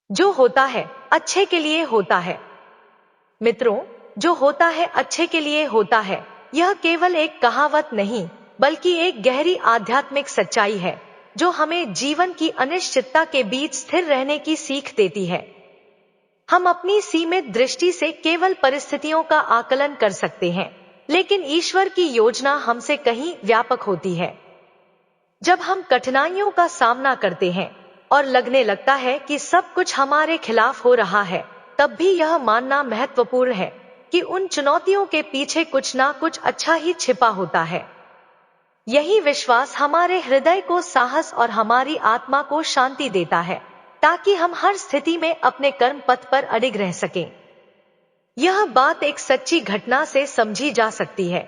जो होता है अच्छे के लिए होता है। मित्रों, जो होता है अच्छे के लिए होता है, यह केवल एक कहावत नहीं, बल्कि एक गहरी आध्यात्मिक सच्चाई है, जो हमें जीवन की अनिश्चितता के बीच स्थिर रहने की सीख देती है। हम अपनी सीमित दृष्टि से केवल परिस्थितियों का आकलन कर सकते हैं, लेकिन ईश्वर की योजना हमसे कहीं व्यापक होती है। जब हम कठिनाइयों का सामना करते हैं और लगने लगता है कि सब कुछ हमारे खिलाफ हो रहा है, तब भी यह मानना महत्वपूर्ण है कि उन चुनौतियों के पीछे कुछ ना कुछ अच्छा ही छिपा होता है। यही विश्वास हमारे हृदय को साहस और हमारी आत्मा को शांति देता है, ताकि हम हर स्थिति में अपने कर्म पथ पर अडिग रह सकें। यह बात एक सच्ची घटना से समझी जा सकती है।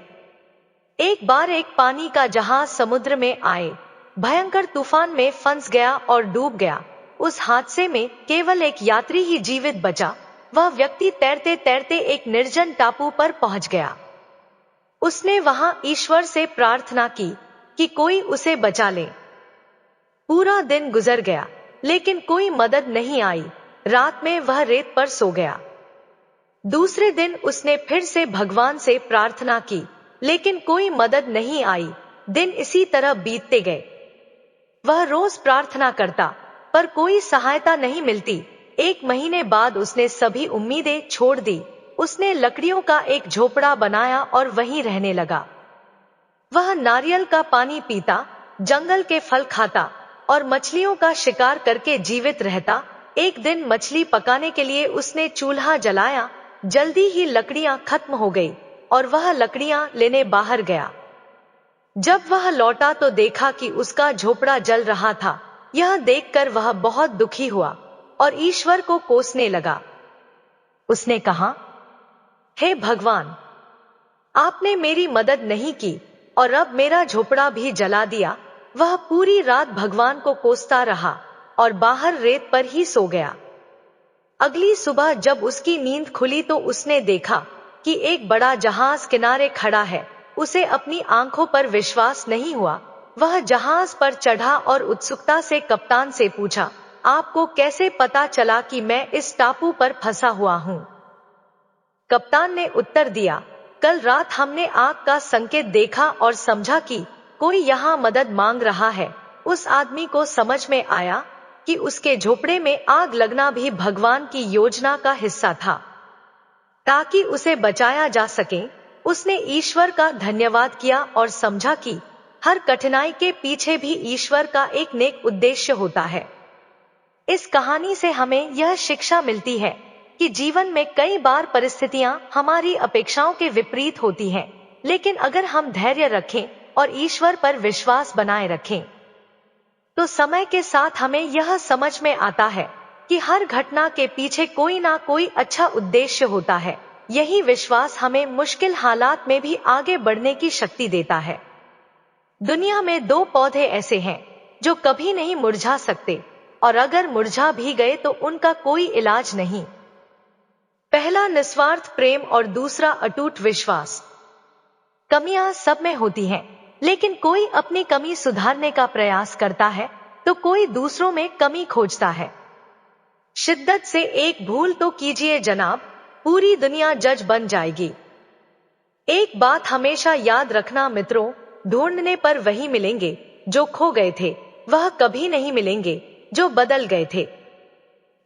एक बार एक पानी का जहाज समुद्र में आए भयंकर तूफान में फंस गया और डूब गया। उस हादसे में केवल एक यात्री ही जीवित बचा। वह व्यक्ति तैरते तैरते एक निर्जन टापू पर पहुंच गया। उसने वहां ईश्वर से प्रार्थना की कि कोई उसे बचा ले। पूरा दिन गुजर गया, लेकिन कोई मदद नहीं आई। रात में वह रेत पर सो गया। दूसरे दिन उसने फिर से भगवान से प्रार्थना की, लेकिन कोई मदद नहीं आई। दिन इसी तरह बीतते गए। वह रोज प्रार्थना करता, पर कोई सहायता नहीं मिलती। एक महीने बाद उसने सभी उम्मीदें छोड़ दी। उसने लकड़ियों का एक झोपड़ा बनाया और वहीं रहने लगा। वह नारियल का पानी पीता, जंगल के फल खाता और मछलियों का शिकार करके जीवित रहता। एक दिन मछली पकाने के लिए उसने चूल्हा जलाया। जल्दी ही लकड़ियां खत्म हो गई और वह लकड़ियां लेने बाहर गया। जब वह लौटा तो देखा कि उसका झोपड़ा जल रहा था। यह देखकर वह बहुत दुखी हुआ और ईश्वर को कोसने लगा। उसने कहा, हे भगवान, आपने मेरी मदद नहीं की और अब मेरा झोपड़ा भी जला दिया। वह पूरी रात भगवान को कोसता रहा और बाहर रेत पर ही सो गया। अगली सुबह जब उसकी नींद खुली तो उसने देखा कि एक बड़ा जहाज किनारे खड़ा है। उसे अपनी आंखों पर विश्वास नहीं हुआ। वह जहाज पर चढ़ा और उत्सुकता से कप्तान से पूछा, आपको कैसे पता चला कि मैं इस टापू पर फंसा हुआ हूं? कप्तान ने उत्तर दिया, कल रात हमने आग का संकेत देखा और समझा कि कोई यहाँ मदद मांग रहा है। उस आदमी को समझ में आया कि उसके झोपड़े में आग लगना भी भगवान की योजना का हिस्सा था, ताकि उसे बचाया जा सके। उसने ईश्वर का धन्यवाद किया और समझा कि हर कठिनाई के पीछे भी ईश्वर का एक नेक उद्देश्य होता है। इस कहानी से हमें यह शिक्षा मिलती है कि जीवन में कई बार परिस्थितियां हमारी अपेक्षाओं के विपरीत होती हैं, लेकिन अगर हम धैर्य रखें और ईश्वर पर विश्वास बनाए रखें, तो समय के साथ हमें यह समझ में आता है कि हर घटना के पीछे कोई ना कोई अच्छा उद्देश्य होता है। यही विश्वास हमें मुश्किल हालात में भी आगे बढ़ने की शक्ति देता है। दुनिया में दो पौधे ऐसे हैं जो कभी नहीं मुरझा सकते, और अगर मुरझा भी गए तो उनका कोई इलाज नहीं। पहला निस्वार्थ प्रेम और दूसरा अटूट विश्वास। कमियां सब में होती हैं, लेकिन कोई अपनी कमी सुधारने का प्रयास करता है तो कोई दूसरों में कमी खोजता है। शिद्दत से एक भूल तो कीजिए जनाब, पूरी दुनिया जज बन जाएगी। एक बात हमेशा याद रखना मित्रों, ढूंढने पर वही मिलेंगे जो खो गए थे, वह कभी नहीं मिलेंगे जो बदल गए थे।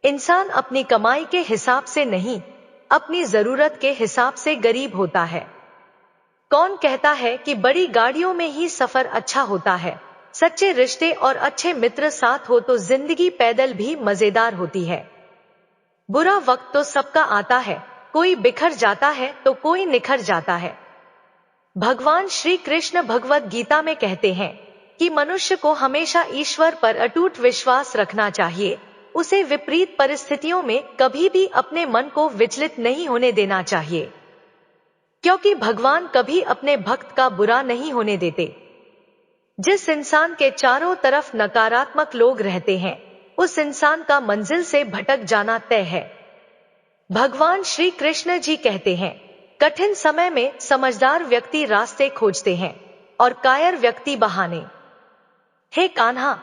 इंसान अपनी कमाई के हिसाब से नहीं, अपनी जरूरत के हिसाब से गरीब होता है। कौन कहता है कि बड़ी गाड़ियों में ही सफर अच्छा होता है? सच्चे रिश्ते और अच्छे मित्र साथ हो तो जिंदगी पैदल भी मजेदार होती है। बुरा वक्त तो सबका आता है, कोई बिखर जाता है तो कोई निखर जाता है। भगवान श्री कृष्ण भगवत गीता में कहते हैं कि मनुष्य को हमेशा ईश्वर पर अटूट विश्वास रखना चाहिए। उसे विपरीत परिस्थितियों में कभी भी अपने मन को विचलित नहीं होने देना चाहिए, क्योंकि भगवान कभी अपने भक्त का बुरा नहीं होने देते। जिस इंसान के चारों तरफ नकारात्मक लोग रहते हैं, उस इंसान का मंजिल से भटक जाना तय है। भगवान श्री कृष्ण जी कहते हैं, कठिन समय में समझदार व्यक्ति रास्ते खोजते हैं और कायर व्यक्ति बहाने। हे कान्हा,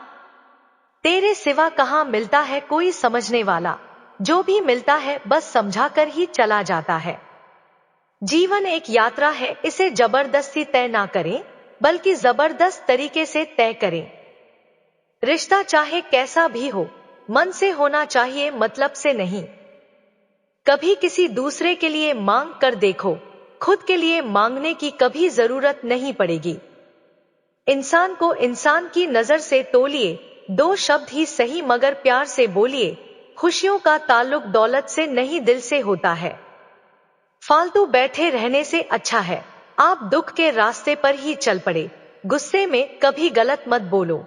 तेरे सिवा कहाँ मिलता है कोई समझने वाला, जो भी मिलता है बस समझा कर ही चला जाता है। जीवन एक यात्रा है, इसे जबरदस्ती तय ना करें, बल्कि जबरदस्त तरीके से तय करें। रिश्ता चाहे कैसा भी हो, मन से होना चाहिए, मतलब से नहीं। कभी किसी दूसरे के लिए मांग कर देखो, खुद के लिए मांगने की कभी जरूरत नहीं पड़ेगी। इंसान को इंसान की नजर से तोलिए, दो शब्द ही सही मगर प्यार से बोलिए। खुशियों का ताल्लुक दौलत से नहीं दिल से होता है। फालतू बैठे रहने से अच्छा है आप दुख के रास्ते पर ही चल पड़े। गुस्से में कभी गलत मत बोलो।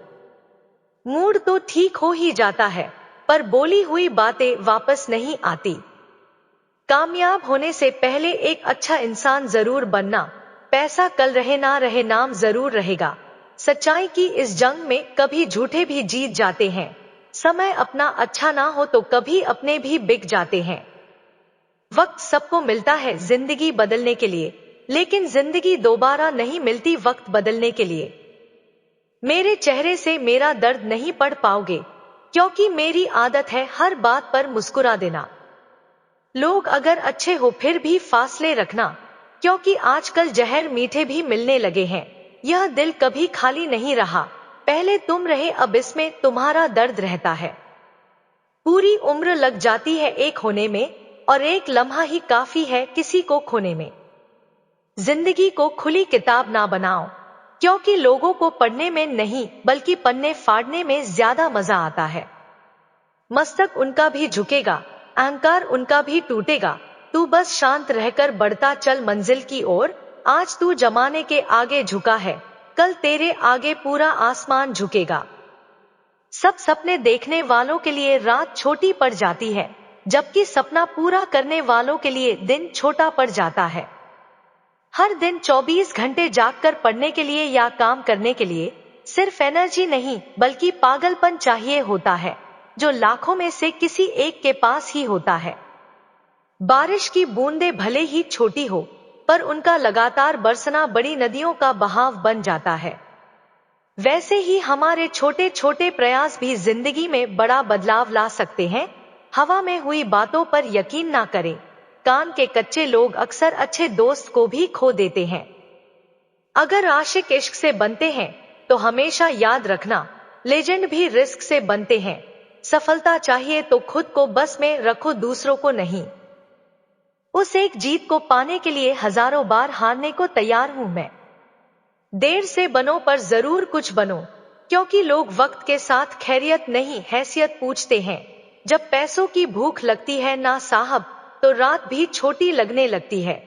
मूड तो ठीक हो ही जाता है, पर बोली हुई बातें वापस नहीं आती। कामयाब होने से पहले एक अच्छा इंसान जरूर बनना। पैसा कल रहे ना रहे, नाम जरूर रहेगा। सच्चाई की इस जंग में कभी झूठे भी जीत जाते हैं। समय अपना अच्छा ना हो तो कभी अपने भी बिक जाते हैं। वक्त सबको मिलता है जिंदगी बदलने के लिए, लेकिन जिंदगी दोबारा नहीं मिलती वक्त बदलने के लिए। मेरे चेहरे से मेरा दर्द नहीं पढ़ पाओगे, क्योंकि मेरी आदत है हर बात पर मुस्कुरा देना। लोग अगर अच्छे हो फिर भी फासले रखना, क्योंकि आजकल जहर मीठे भी मिलने लगे हैं। यह दिल कभी खाली नहीं रहा, पहले तुम रहे अब इसमें तुम्हारा दर्द रहता है। पूरी उम्र लग जाती है एक होने में, और एक लम्हा ही काफी है किसी को खोने में। जिंदगी को खुली किताब ना बनाओ, क्योंकि लोगों को पढ़ने में नहीं बल्कि पन्ने फाड़ने में ज्यादा मजा आता है। मस्तक उनका भी झुकेगा, अहंकार उनका भी टूटेगा। तू बस शांत रहकर बढ़ता चल मंजिल की ओर। आज तू जमाने के आगे झुका है, कल तेरे आगे पूरा आसमान झुकेगा। सब सपने देखने वालों के लिए रात छोटी पड़ जाती है, जबकि सपना पूरा करने वालों के लिए दिन छोटा पड़ जाता है। हर दिन 24 घंटे जागकर पढ़ने के लिए या काम करने के लिए सिर्फ एनर्जी नहीं बल्कि पागलपन चाहिए होता है, जो लाखों में से किसी एक के पास ही होता है। बारिश की बूंदें भले ही छोटी हो, पर उनका लगातार बरसना बड़ी नदियों का बहाव बन जाता है। वैसे ही हमारे छोटे छोटे प्रयास भी जिंदगी में बड़ा बदलाव ला सकते हैं। हवा में हुई बातों पर यकीन ना करें। कान के कच्चे लोग अक्सर अच्छे दोस्त को भी खो देते हैं। अगर आशिक इश्क से बनते हैं तो हमेशा याद रखना, लेजेंड भी रिस्क से बनते हैं। सफलता चाहिए तो खुद को बस में रखो, दूसरों को नहीं। उस एक जीत को पाने के लिए हजारों बार हारने को तैयार हूं मैं। देर से बनो पर जरूर कुछ बनो, क्योंकि लोग वक्त के साथ खैरियत नहीं हैसियत पूछते हैं। जब पैसों की भूख लगती है ना साहब, तो रात भी छोटी लगने लगती है।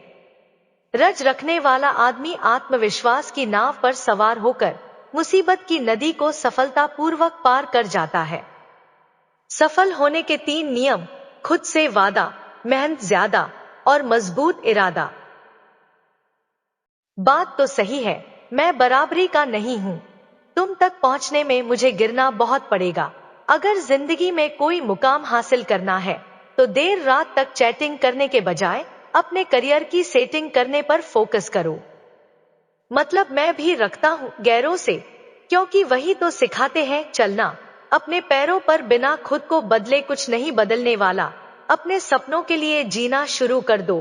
रज रखने वाला आदमी आत्मविश्वास की नाव पर सवार होकर मुसीबत की नदी को सफलतापूर्वक पार कर जाता है। सफल होने के 3 नियम: खुद से वादा, मेहनत ज्यादा और मजबूत इरादा। बात तो सही है, मैं बराबरी का नहीं हूं। तुम तक पहुंचने में मुझे गिरना बहुत पड़ेगा। अगर जिंदगी में कोई मुकाम हासिल करना है तो देर रात तक चैटिंग करने के बजाय अपने करियर की सेटिंग करने पर फोकस करो। मतलब मैं भी रखता हूं गैरों से, क्योंकि वही तो सिखाते हैं चलना अपने पैरों पर बिना खुद को बदले कुछ नहीं बदलने वाला। अपने सपनों के लिए जीना शुरू कर दो,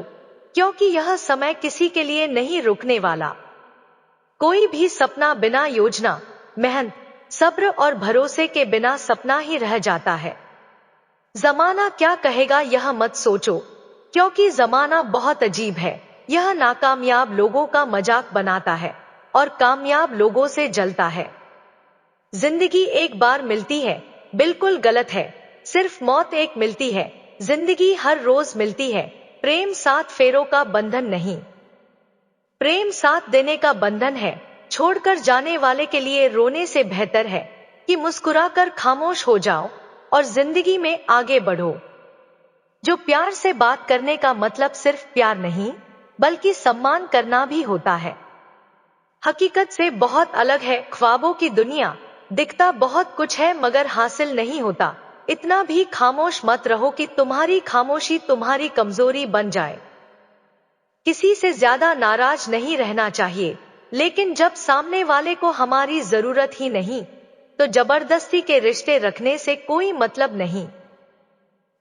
क्योंकि यह समय किसी के लिए नहीं रुकने वाला। कोई भी सपना बिना योजना, मेहनत, सब्र और भरोसे के बिना सपना ही रह जाता है। जमाना क्या कहेगा यह मत सोचो, क्योंकि जमाना बहुत अजीब है। यह नाकामयाब लोगों का मजाक बनाता है और कामयाब लोगों से जलता है। जिंदगी एक बार मिलती है, बिल्कुल गलत है। सिर्फ मौत एक मिलती है, जिंदगी हर रोज मिलती है। प्रेम 7 फेरों का बंधन नहीं, प्रेम साथ देने का बंधन है। छोड़कर जाने वाले के लिए रोने से बेहतर है कि मुस्कुराकर खामोश हो जाओ और जिंदगी में आगे बढ़ो। जो प्यार से बात करने का मतलब सिर्फ प्यार नहीं बल्कि सम्मान करना भी होता है। हकीकत से बहुत अलग है ख्वाबों की दुनिया। दिखता बहुत कुछ है मगर हासिल नहीं होता। इतना भी खामोश मत रहो कि तुम्हारी खामोशी तुम्हारी कमजोरी बन जाए। किसी से ज्यादा नाराज नहीं रहना चाहिए, लेकिन जब सामने वाले को हमारी जरूरत ही नहीं तो जबरदस्ती के रिश्ते रखने से कोई मतलब नहीं।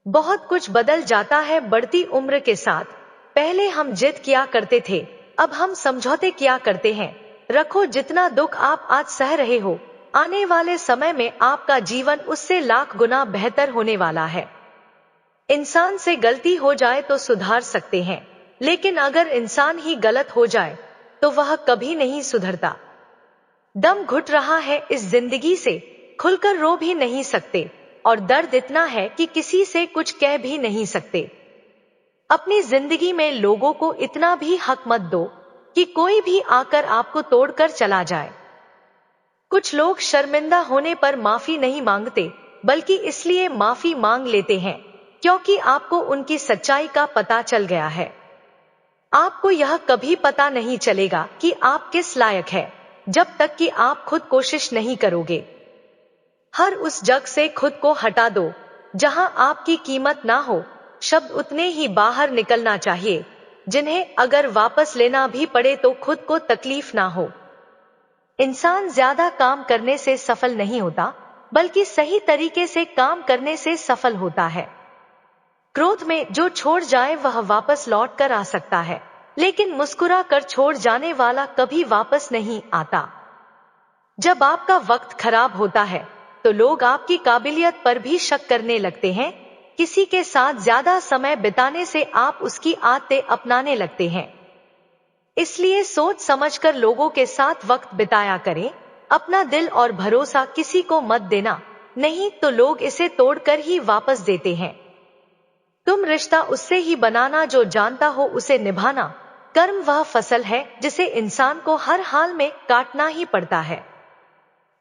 बहुत कुछ बदल जाता है बढ़ती उम्र के साथ। पहले हम जिद किया करते थे, अब हम समझौते किया करते हैं। रखो जितना दुख आप आज सह रहे हो, आने वाले समय में आपका जीवन उससे लाख गुना बेहतर होने वाला है। इंसान से गलती हो जाए तो सुधार सकते हैं, लेकिन अगर इंसान ही गलत हो जाए तो वह कभी नहीं सुधरता। दम घुट रहा है इस जिंदगी से, खुलकर रो भी नहीं सकते, और दर्द इतना है कि किसी से कुछ कह भी नहीं सकते। अपनी जिंदगी में लोगों को इतना भी हक मत दो कि कोई भी आकर आपको तोड़कर चला जाए। कुछ लोग शर्मिंदा होने पर माफी नहीं मांगते, बल्कि इसलिए माफी मांग लेते हैं क्योंकि आपको उनकी सच्चाई का पता चल गया है। आपको यह कभी पता नहीं चलेगा कि आप किस लायक है जब तक कि आप खुद कोशिश नहीं करोगे। हर उस जग से खुद को हटा दो जहां आपकी कीमत ना हो। शब्द उतने ही बाहर निकलना चाहिए जिन्हें अगर वापस लेना भी पड़े तो खुद को तकलीफ ना हो। इंसान ज्यादा काम करने से सफल नहीं होता, बल्कि सही तरीके से काम करने से सफल होता है। क्रोध में जो छोड़ जाए वह वापस लौट कर आ सकता है, लेकिन मुस्कुरा कर छोड़ जाने वाला कभी वापस नहीं आता। जब आपका वक्त खराब होता है तो लोग आपकी काबिलियत पर भी शक करने लगते हैं। किसी के साथ ज्यादा समय बिताने से आप उसकी आदतें अपनाने लगते हैं। इसलिए सोच समझकर लोगों के साथ वक्त बिताया करें। अपना दिल और भरोसा किसी को मत देना, नहीं तो लोग इसे तोड़कर ही वापस देते हैं। तुम रिश्ता उससे ही बनाना जो जानता हो उसे निभाना। कर्म वह फसल है जिसे इंसान को हर हाल में काटना ही पड़ता है।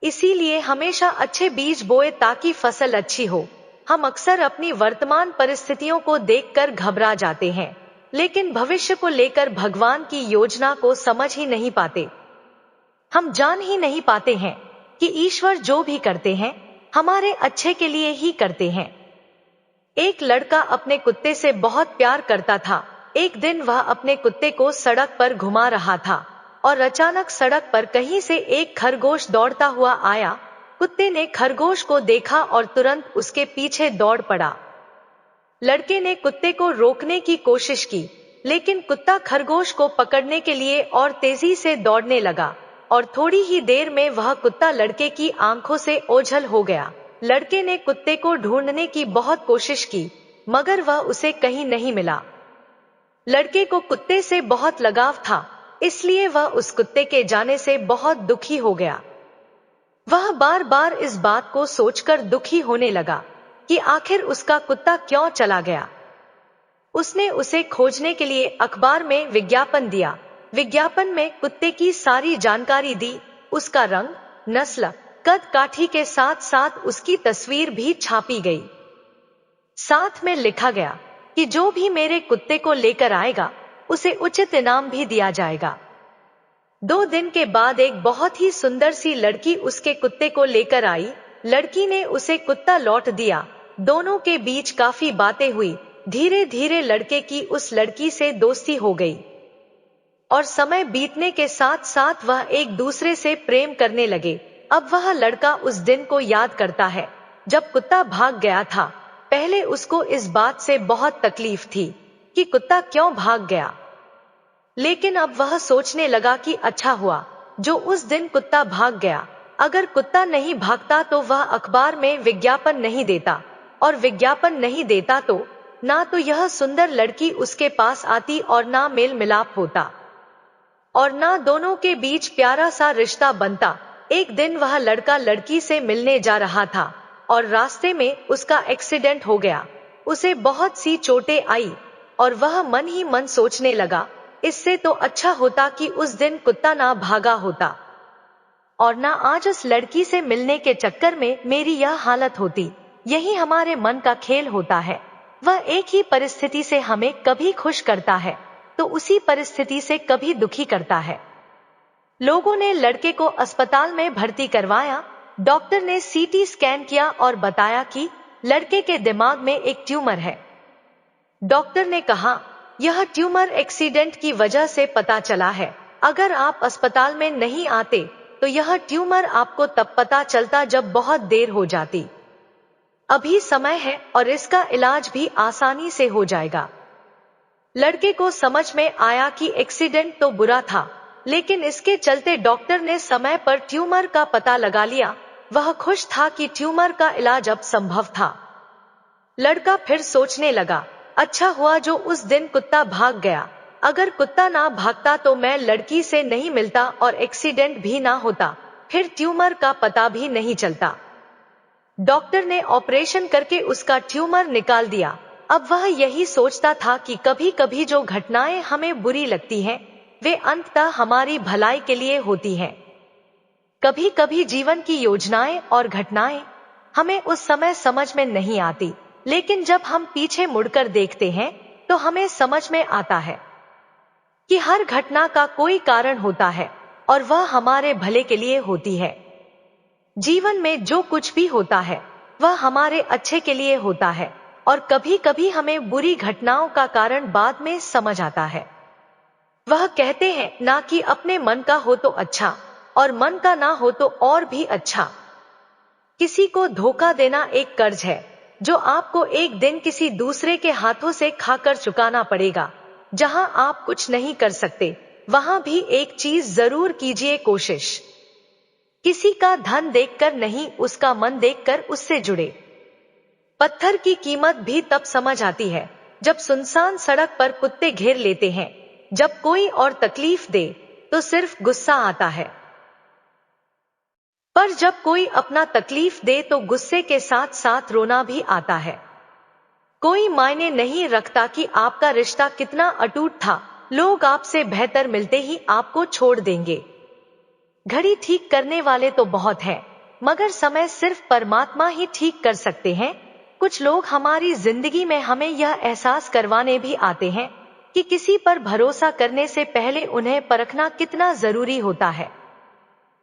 इसीलिए हमेशा अच्छे बीज बोए ताकि फसल अच्छी हो। हम अक्सर अपनी वर्तमान परिस्थितियों को देखकर घबरा जाते हैं, लेकिन भविष्य को लेकर भगवान की योजना को समझ ही नहीं पाते। हम जान ही नहीं पाते हैं कि ईश्वर जो भी करते हैं हमारे अच्छे के लिए ही करते हैं। एक लड़का अपने कुत्ते से बहुत प्यार करता था। एक दिन वह अपने कुत्ते को सड़क पर घुमा रहा था और अचानक सड़क पर कहीं से एक खरगोश दौड़ता हुआ आया। कुत्ते ने खरगोश को देखा और तुरंत उसके पीछे दौड़ पड़ा। लड़के ने कुत्ते को रोकने की कोशिश की, लेकिन कुत्ता खरगोश को पकड़ने के लिए और तेजी से दौड़ने लगा और थोड़ी ही देर में वह कुत्ता लड़के की आंखों से ओझल हो गया। लड़के ने कुत्ते को ढूंढने की बहुत कोशिश की, मगर वह उसे कहीं नहीं मिला। लड़के को कुत्ते से बहुत लगाव था, इसलिए वह उस कुत्ते के जाने से बहुत दुखी हो गया। वह बार बार इस बात को सोचकर दुखी होने लगा कि आखिर उसका कुत्ता क्यों चला गया। उसने उसे खोजने के लिए अखबार में विज्ञापन दिया। विज्ञापन में कुत्ते की सारी जानकारी दी, उसका रंग, नस्ल, कद काठी के साथ साथ उसकी तस्वीर भी छापी गई। साथ में लिखा गया कि जो भी मेरे कुत्ते को लेकर आएगा उसे उचित इनाम भी दिया जाएगा। 2 दिन के बाद एक बहुत ही सुंदर सी लड़की उसके कुत्ते को लेकर आई। लड़की ने उसे कुत्ता लौट दिया। दोनों के बीच काफी बातें हुई। धीरे धीरे लड़के की उस लड़की से दोस्ती हो गई और समय बीतने के साथ साथ वह एक दूसरे से प्रेम करने लगे। अब वह लड़का उस दिन को याद करता है जब कुत्ता भाग गया था। पहले उसको इस बात से बहुत तकलीफ थी कि कुत्ता क्यों भाग गया, लेकिन अब वह सोचने लगा कि अच्छा हुआ जो उस दिन कुत्ता भाग गया। अगर कुत्ता नहीं भागता तो वह अखबार में विज्ञापन नहीं देता, और विज्ञापन नहीं देता तो ना तो यह सुंदर लड़की उसके पास आती और ना मेल मिलाप होता और ना दोनों के बीच प्यारा सा रिश्ता बनता। एक दिन वह लड़का लड़की से मिलने जा रहा था और रास्ते में उसका एक्सीडेंट हो गया। उसे बहुत सी चोटें आई और वह मन ही मन सोचने लगा, इससे तो अच्छा होता कि उस दिन कुत्ता ना भागा होता और ना आज उस लड़की से मिलने के चक्कर में मेरी यह हालत होती। यही हमारे मन का खेल होता है। वह एक ही परिस्थिति से हमें कभी खुश करता है तो उसी परिस्थिति से कभी दुखी करता है। लोगों ने लड़के को अस्पताल में भर्ती करवाया। डॉक्टर ने सीटी स्कैन किया और बताया कि लड़के के दिमाग में एक ट्यूमर है। डॉक्टर ने कहा, यह ट्यूमर एक्सीडेंट की वजह से पता चला है। अगर आप अस्पताल में नहीं आते तो यह ट्यूमर आपको तब पता चलता जब बहुत देर हो जाती। अभी समय है और इसका इलाज भी आसानी से हो जाएगा। लड़के को समझ में आया कि एक्सीडेंट तो बुरा था, लेकिन इसके चलते डॉक्टर ने समय पर ट्यूमर का पता लगा लिया। वह खुश था कि ट्यूमर का इलाज अब संभव था। लड़का फिर सोचने लगा, अच्छा हुआ जो उस दिन कुत्ता भाग गया। अगर कुत्ता ना भागता तो मैं लड़की से नहीं मिलता और एक्सीडेंट भी ना होता, फिर ट्यूमर का पता भी नहीं चलता। डॉक्टर ने ऑपरेशन करके उसका ट्यूमर निकाल दिया। अब वह यही सोचता था कि कभी कभी जो घटनाएं हमें बुरी लगती हैं, वे अंततः हमारी भलाई के लिए होती हैं। कभी कभी जीवन की योजनाएं और घटनाएं हमें उस समय समझ में नहीं आती, लेकिन जब हम पीछे मुड़कर देखते हैं तो हमें समझ में आता है कि हर घटना का कोई कारण होता है और वह हमारे भले के लिए होती है। जीवन में जो कुछ भी होता है वह हमारे अच्छे के लिए होता है, और कभी कभी हमें बुरी घटनाओं का कारण बाद में समझ आता है। वह कहते हैं ना कि अपने मन का हो तो अच्छा और मन का ना हो तो और भी अच्छा। किसी को धोखा देना एक कर्ज है जो आपको एक दिन किसी दूसरे के हाथों से खाकर चुकाना पड़ेगा। जहां आप कुछ नहीं कर सकते, वहां भी एक चीज जरूर कीजिए, कोशिश। किसी का धन देखकर नहीं, उसका मन देखकर उससे जुड़े। पत्थर की कीमत भी तब समझ आती है जब सुनसान सड़क पर कुत्ते घेर लेते हैं। जब कोई और तकलीफ दे तो सिर्फ गुस्सा आता है, पर जब कोई अपना तकलीफ दे तो गुस्से के साथ साथ रोना भी आता है। कोई मायने नहीं रखता कि आपका रिश्ता कितना अटूट था, लोग आपसे बेहतर मिलते ही आपको छोड़ देंगे। घड़ी ठीक करने वाले तो बहुत हैं, मगर समय सिर्फ परमात्मा ही ठीक कर सकते हैं। कुछ लोग हमारी जिंदगी में हमें यह एहसास करवाने भी आते हैं कि किसी पर भरोसा करने से पहले उन्हें परखना कितना जरूरी होता है।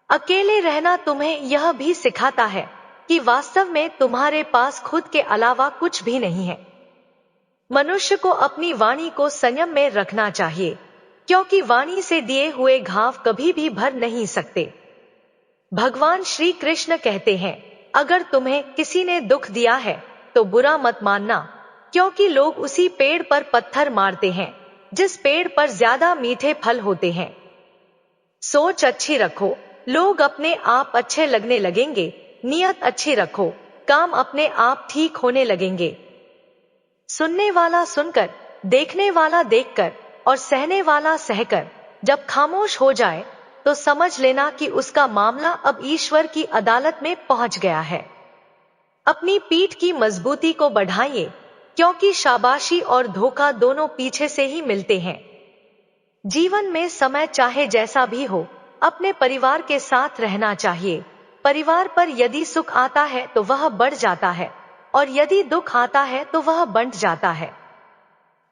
अकेले रहना तुम्हें यह भी सिखाता है कि वास्तव में तुम्हारे पास खुद के अलावा कुछ भी नहीं है। मनुष्य को अपनी वाणी को संयम में रखना चाहिए, क्योंकि वाणी से दिए हुए घाव कभी भी भर नहीं सकते। भगवान श्री कृष्ण कहते हैं, अगर तुम्हें किसी ने दुख दिया है तो बुरा मत मानना, क्योंकि लोग उसी पेड़ पर पत्थर मारते हैं जिस पेड़ पर ज्यादा मीठे फल होते हैं। सोच अच्छी रखो, लोग अपने आप अच्छे लगने लगेंगे। नियत अच्छी रखो, काम अपने आप ठीक होने लगेंगे। सुनने वाला सुनकर, देखने वाला देखकर और सहने वाला सहकर जब खामोश हो जाए तो समझ लेना कि उसका मामला अब ईश्वर की अदालत में पहुंच गया है। अपनी पीठ की मजबूती को बढ़ाइए, क्योंकि शाबाशी और धोखा दोनों पीछे से ही मिलते हैं। जीवन में समय चाहे जैसा भी हो, अपने परिवार के साथ रहना चाहिए। परिवार पर यदि सुख आता है तो वह बढ़ जाता है, और यदि दुख आता है तो वह बंट जाता है।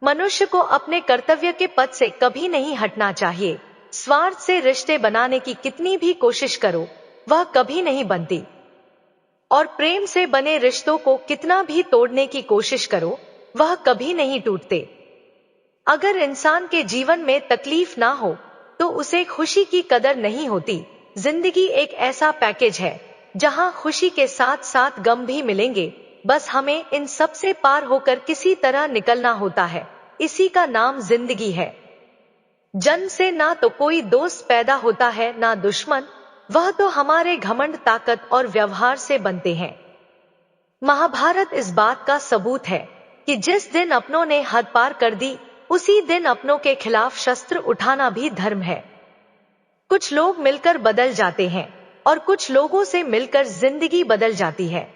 मनुष्य को अपने कर्तव्य के पथ से कभी नहीं हटना चाहिए। स्वार्थ से रिश्ते बनाने की कितनी भी कोशिश करो, वह कभी नहीं बनती, और प्रेम से बने रिश्तों को कितना भी तोड़ने की कोशिश करो, वह कभी नहीं टूटते। अगर इंसान के जीवन में तकलीफ ना हो तो उसे खुशी की कदर नहीं होती। जिंदगी एक ऐसा पैकेज है जहां खुशी के साथ साथ गम भी मिलेंगे, बस हमें इन सब से पार होकर किसी तरह निकलना होता है। इसी का नाम जिंदगी है। जन्म से ना तो कोई दोस्त पैदा होता है ना दुश्मन, वह तो हमारे घमंड, ताकत और व्यवहार से बनते हैं। महाभारत इस बात का सबूत है कि जिस दिन अपनों ने हद पार कर दी, उसी दिन अपनों के खिलाफ शस्त्र उठाना भी धर्म है। कुछ लोग मिलकर बदल जाते हैं और कुछ लोगों से मिलकर जिंदगी बदल जाती है।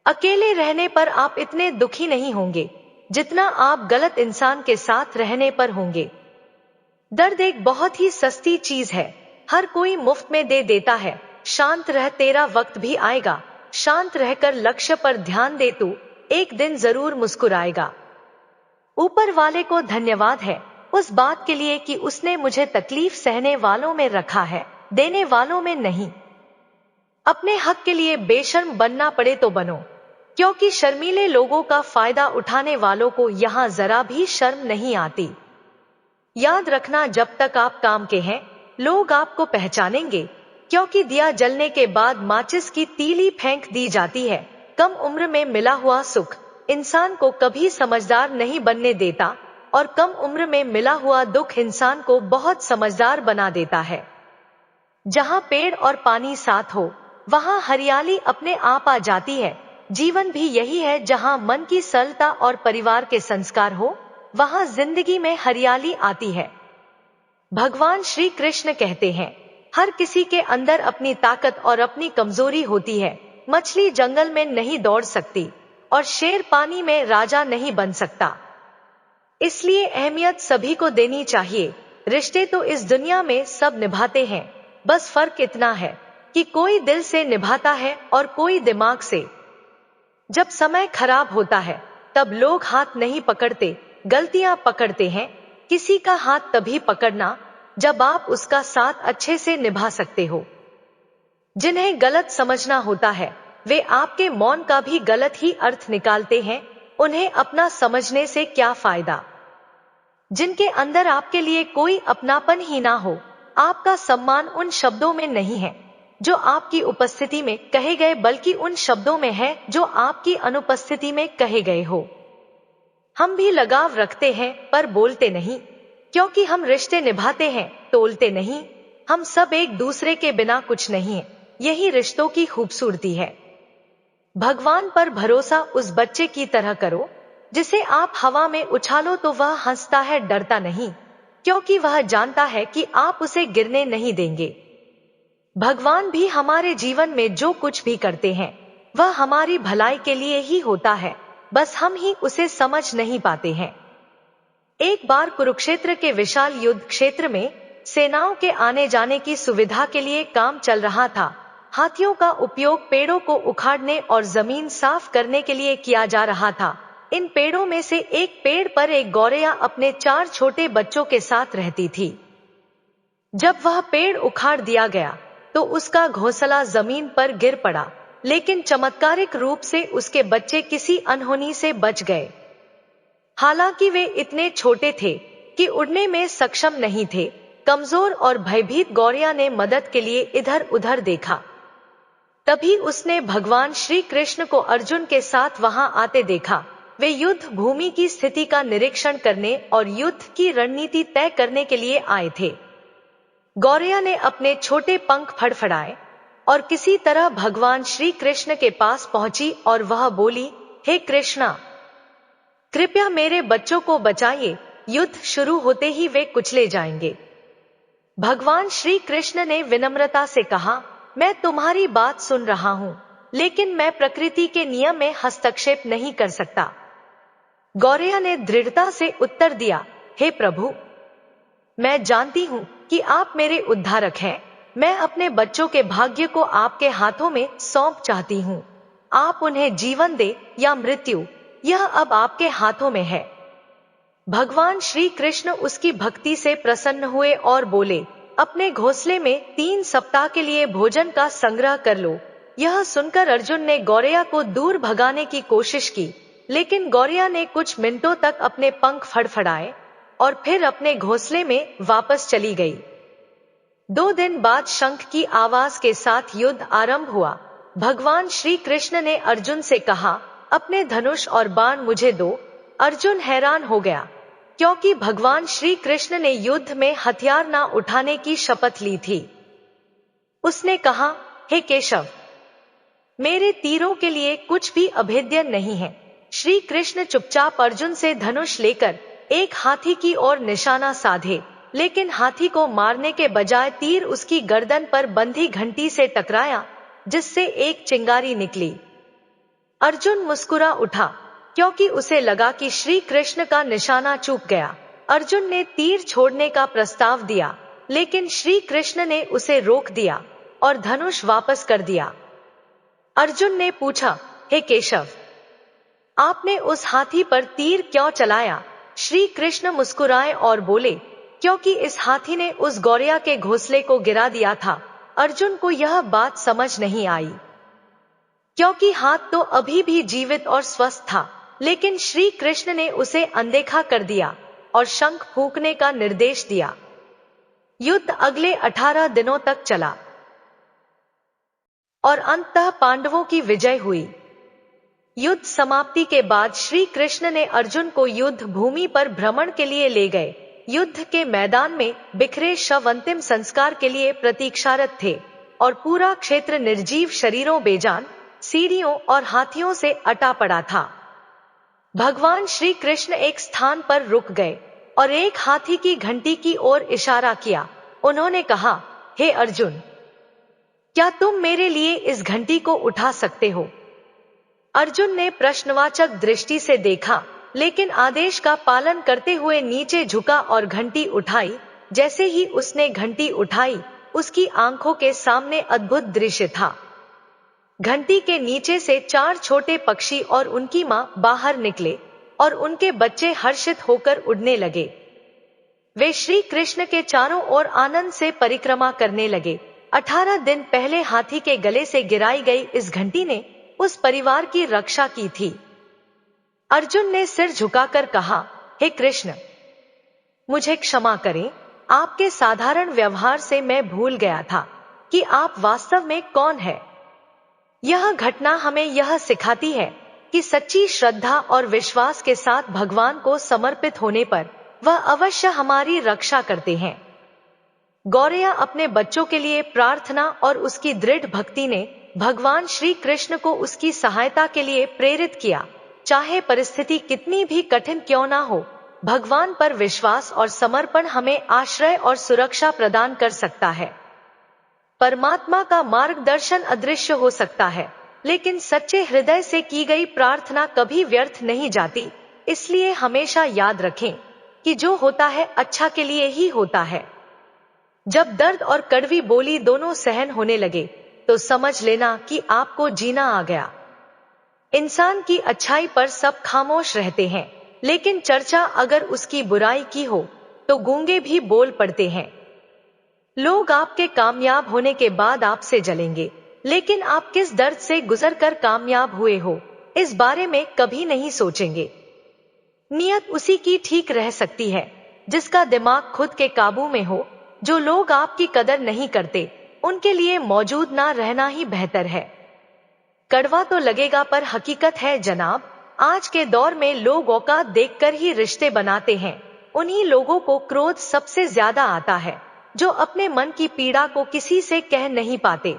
अकेले रहने पर आप इतने दुखी नहीं होंगे जितना आप गलत इंसान के साथ रहने पर होंगे। दर्द एक बहुत ही सस्ती चीज है, हर कोई मुफ्त में दे देता है। शांत रह, तेरा वक्त भी आएगा। शांत रहकर लक्ष्य पर ध्यान दे, तू एक दिन जरूर मुस्कुराएगा। ऊपर वाले को धन्यवाद है उस बात के लिए कि उसने मुझे तकलीफ सहने वालों में रखा है, देने वालों में नहीं। अपने हक के लिए बेशर्म बनना पड़े तो बनो, क्योंकि शर्मीले लोगों का फायदा उठाने वालों को यहां जरा भी शर्म नहीं आती। याद रखना, जब तक आप काम के हैं लोग आपको पहचानेंगे, क्योंकि दिया जलने के बाद माचिस की तीली फेंक दी जाती है। कम उम्र में मिला हुआ सुख इंसान को कभी समझदार नहीं बनने देता और कम उम्र में मिला हुआ दुख इंसान को बहुत समझदार बना देता है। जहाँ पेड़ और पानी साथ हो वहाँ हरियाली अपने आप आ जाती है। जीवन भी यही है, जहाँ मन की सरलता और परिवार के संस्कार हो वहाँ जिंदगी में हरियाली आती है। भगवान श्री कृष्ण कहते हैं, हर किसी के अंदर अपनी ताकत और अपनी कमजोरी होती है। मछली जंगल में नहीं दौड़ सकती और शेर पानी में राजा नहीं बन सकता। इसलिए अहमियत सभी को देनी चाहिए। रिश्ते तो इस दुनिया में सब निभाते हैं, बस फर्क इतना है कि कोई दिल से निभाता है और कोई दिमाग से। जब समय खराब होता है तब लोग हाथ नहीं पकड़ते, गलतियां पकड़ते हैं। किसी का हाथ तभी पकड़ना जब आप उसका साथ अच्छे से निभा सकते हो। जिन्हें गलत समझना होता है वे आपके मौन का भी गलत ही अर्थ निकालते हैं। उन्हें अपना समझने से क्या फायदा। जिनके अंदर आपके लिए कोई अपनापन ही ना हो, आपका सम्मान उन शब्दों में नहीं है जो आपकी उपस्थिति में कहे गए, बल्कि उन शब्दों में है जो आपकी अनुपस्थिति में कहे गए हो। हम भी लगाव रखते हैं पर बोलते नहीं, क्योंकि हम रिश्ते निभाते हैं, तोलते नहीं। हम सब एक दूसरे के बिना कुछ नहीं है। यही रिश्तों की खूबसूरती है। भगवान पर भरोसा उस बच्चे की तरह करो जिसे आप हवा में उछालो तो वह हंसता है, डरता नहीं, क्योंकि वह जानता है कि आप उसे गिरने नहीं देंगे। भगवान भी हमारे जीवन में जो कुछ भी करते हैं वह हमारी भलाई के लिए ही होता है, बस हम ही उसे समझ नहीं पाते हैं। एक बार कुरुक्षेत्र के विशाल युद्ध क्षेत्र में सेनाओं के आने जाने की सुविधा के लिए काम चल रहा था। हाथियों का उपयोग पेड़ों को उखाड़ने और जमीन साफ करने के लिए किया जा रहा था। इन पेड़ों में से एक पेड़ पर एक गौरैया अपने 4 छोटे बच्चों के साथ रहती थी। जब वह पेड़ उखाड़ दिया गया तो उसका घोंसला जमीन पर गिर पड़ा, लेकिन चमत्कारिक रूप से उसके बच्चे किसी अनहोनी से बच गए। हालांकि वे इतने छोटे थे कि उड़ने में सक्षम नहीं थे। कमजोर और भयभीत गौरैया ने मदद के लिए इधर उधर देखा। तभी उसने भगवान श्री कृष्ण को अर्जुन के साथ वहां आते देखा। वे युद्ध भूमि की स्थिति का निरीक्षण करने और युद्ध की रणनीति तय करने के लिए आए थे। गौरैया ने अपने छोटे पंख फड़फड़ाए और किसी तरह भगवान श्री कृष्ण के पास पहुंची और वह बोली, हे कृष्णा, कृपया मेरे बच्चों को बचाइए, युद्ध शुरू होते ही वे कुचले जाएंगे। भगवान श्री कृष्ण ने विनम्रता से कहा, मैं तुम्हारी बात सुन रहा हूं, लेकिन मैं प्रकृति के नियम में हस्तक्षेप नहीं कर सकता। गौरैया ने दृढ़ता से उत्तर दिया, हे प्रभु, मैं जानती हूं कि आप मेरे उद्धारक हैं। मैं अपने बच्चों के भाग्य को आपके हाथों में सौंप चाहती हूं। आप उन्हें जीवन दे या मृत्यु, यह अब आपके हाथों में है। भगवान श्री कृष्ण उसकी भक्ति से प्रसन्न हुए और बोले, अपने घोंसले में 3 सप्ताह के लिए भोजन का संग्रह कर लो। यह सुनकर अर्जुन ने गौरैया को दूर भगाने की कोशिश की, लेकिन गौरैया ने कुछ मिनटों तक अपने पंख फड़फड़ाए और फिर अपने घोंसले में वापस चली गई। 2 दिन बाद शंख की आवाज के साथ युद्ध आरंभ हुआ। भगवान श्री कृष्ण ने अर्जुन से कहा, अपने धनुष और बाण मुझे दो। अर्जुन हैरान हो गया, क्योंकि भगवान श्री कृष्ण ने युद्ध में हथियार ना उठाने की शपथ ली थी। उसने कहा, हे केशव, मेरे तीरों के लिए कुछ भी अभेद्य नहीं है। श्री कृष्ण चुपचाप अर्जुन से धनुष लेकर एक हाथी की ओर निशाना साधे, लेकिन हाथी को मारने के बजाय तीर उसकी गर्दन पर बंधी घंटी से टकराया, जिससे एक चिंगारी निकली। अर्जुन मुस्कुरा उठा, क्योंकि उसे लगा कि श्री कृष्ण का निशाना चूक गया। अर्जुन ने तीर छोड़ने का प्रस्ताव दिया, लेकिन श्री कृष्ण ने उसे रोक दिया और धनुष वापस कर दिया। अर्जुन ने पूछा, हे केशव, आपने उस हाथी पर तीर क्यों चलाया? श्री कृष्ण मुस्कुराए और बोले, क्योंकि इस हाथी ने उस गौरैया के घोंसले को गिरा दिया था। अर्जुन को यह बात समझ नहीं आई, क्योंकि हाथ तो अभी भी जीवित और स्वस्थ था, लेकिन श्री कृष्ण ने उसे अनदेखा कर दिया और शंख फूंकने का निर्देश दिया। युद्ध अगले 18 दिनों तक चला। और अंततः पांडवों की विजय हुई। युद्ध समाप्ति के बाद श्री कृष्ण ने अर्जुन को युद्ध भूमि पर भ्रमण के लिए ले गए। युद्ध के मैदान में बिखरे शव अंतिम संस्कार के लिए प्रतीक्षारत थे और पूरा क्षेत्र निर्जीव शरीरों, बेजान सीढ़ियों और हाथियों से अटा पड़ा था। भगवान श्री कृष्ण एक स्थान पर रुक गए और एक हाथी की घंटी की ओर इशारा किया। उन्होंने कहा, हे अर्जुन, क्या तुम मेरे लिए इस घंटी को उठा सकते हो? अर्जुन ने प्रश्नवाचक दृष्टि से देखा, लेकिन आदेश का पालन करते हुए नीचे झुका और घंटी उठाई। जैसे ही उसने घंटी उठाई, उसकी आंखों के सामने अद्भुत दृश्य था। घंटी के नीचे से 4 छोटे पक्षी और उनकी मां बाहर निकले और उनके बच्चे हर्षित होकर उड़ने लगे। वे श्री कृष्ण के चारों ओर आनंद से परिक्रमा करने लगे। 18 दिन पहले हाथी के गले से गिराई गई इस घंटी ने उस परिवार की रक्षा की थी। अर्जुन ने सिर झुकाकर कहा, हे कृष्ण, मुझे क्षमा करें, आपके साधारण व्यवहार से मैं भूल गया था कि आप वास्तव में कौन है। यह घटना हमें यह सिखाती है कि सच्ची श्रद्धा और विश्वास के साथ भगवान को समर्पित होने पर वह अवश्य हमारी रक्षा करते हैं। गौरैया अपने बच्चों के लिए प्रार्थना और उसकी दृढ़ भक्ति ने भगवान श्री कृष्ण को उसकी सहायता के लिए प्रेरित किया। चाहे परिस्थिति कितनी भी कठिन क्यों ना हो, भगवान पर विश्वास और समर्पण हमें आश्रय और सुरक्षा प्रदान कर सकता है। परमात्मा का मार्गदर्शन अदृश्य हो सकता है, लेकिन सच्चे हृदय से की गई प्रार्थना कभी व्यर्थ नहीं जाती। इसलिए हमेशा याद रखें कि जो होता है अच्छा के लिए ही होता है। जब दर्द और कड़वी बोली दोनों सहन होने लगे, तो समझ लेना कि आपको जीना आ गया। इंसान की अच्छाई पर सब खामोश रहते हैं, लेकिन चर्चा अगर उसकी बुराई की हो तो गूंगे भी बोल पड़ते हैं। लोग आपके कामयाब होने के बाद आपसे जलेंगे, लेकिन आप किस दर्द से गुजरकर कामयाब हुए हो, इस बारे में कभी नहीं सोचेंगे। नियत उसी की ठीक रह सकती है जिसका दिमाग खुद के काबू में हो। जो लोग आपकी कदर नहीं करते, उनके लिए मौजूद ना रहना ही बेहतर है। कड़वा तो लगेगा पर हकीकत है जनाब। आज के दौर में लोग औकात देखकर ही रिश्ते बनाते हैं। उन्हीं लोगों को क्रोध सबसे ज्यादा आता है जो अपने मन की पीड़ा को किसी से कह नहीं पाते।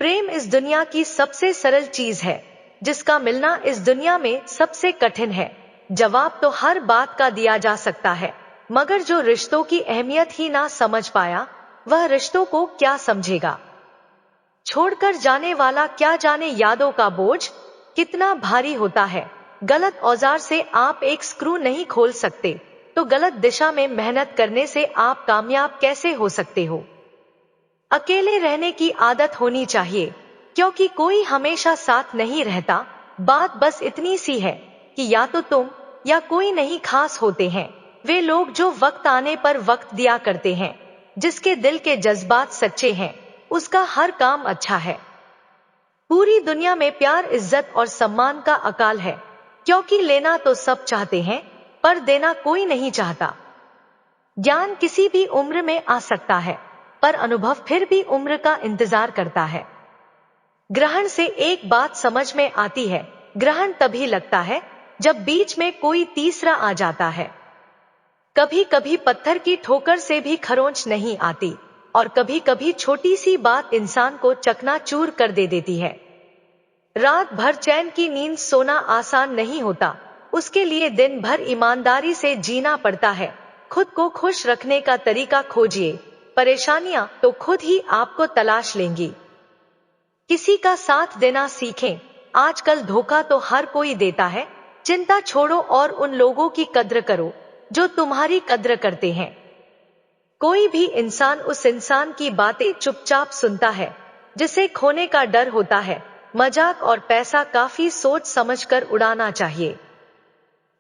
प्रेम इस दुनिया की सबसे सरल चीज है, जिसका मिलना इस दुनिया में सबसे कठिन है। जवाब तो हर बात का दिया जा सकता है, मगर जो रिश्तों की अहमियत ही ना समझ पाया, वह रिश्तों को क्या समझेगा। छोड़कर जाने वाला क्या जाने यादों का बोझ कितना भारी होता है। गलत औजार से आप एक स्क्रू नहीं खोल सकते, तो गलत दिशा में मेहनत करने से आप कामयाब कैसे हो सकते हो। अकेले रहने की आदत होनी चाहिए, क्योंकि कोई हमेशा साथ नहीं रहता। बात बस इतनी सी है कि या तो तुम या कोई नहीं खास होते हैं वे लोग जो वक्त आने पर वक्त दिया करते हैं। जिसके दिल के जज्बात सच्चे हैं, उसका हर काम अच्छा है। पूरी दुनिया में प्यार, इज्जत और सम्मान का अकाल है, क्योंकि लेना तो सब चाहते हैं पर देना कोई नहीं चाहता। ज्ञान किसी भी उम्र में आ सकता है, पर अनुभव फिर भी उम्र का इंतजार करता है। ग्रहण से एक बात समझ में आती है, ग्रहण तभी लगता है जब बीच में कोई तीसरा आ जाता है। कभी कभी पत्थर की ठोकर से भी खरोंच नहीं आती, और कभी कभी छोटी सी बात इंसान को चकनाचूर कर दे देती है। रात भर चैन की नींद सोना आसान नहीं होता, उसके लिए दिन भर ईमानदारी से जीना पड़ता है। खुद को खुश रखने का तरीका खोजिए, परेशानियां तो खुद ही आपको तलाश लेंगी। किसी का साथ देना सीखें, आजकल धोखा तो हर कोई देता है। चिंता छोड़ो और उन लोगों की कद्र करो जो तुम्हारी कद्र करते हैं। कोई भी इंसान उस इंसान की बातें चुपचाप सुनता है जिसे खोने का डर होता है। मजाक और पैसा काफी सोच समझकर उड़ाना चाहिए।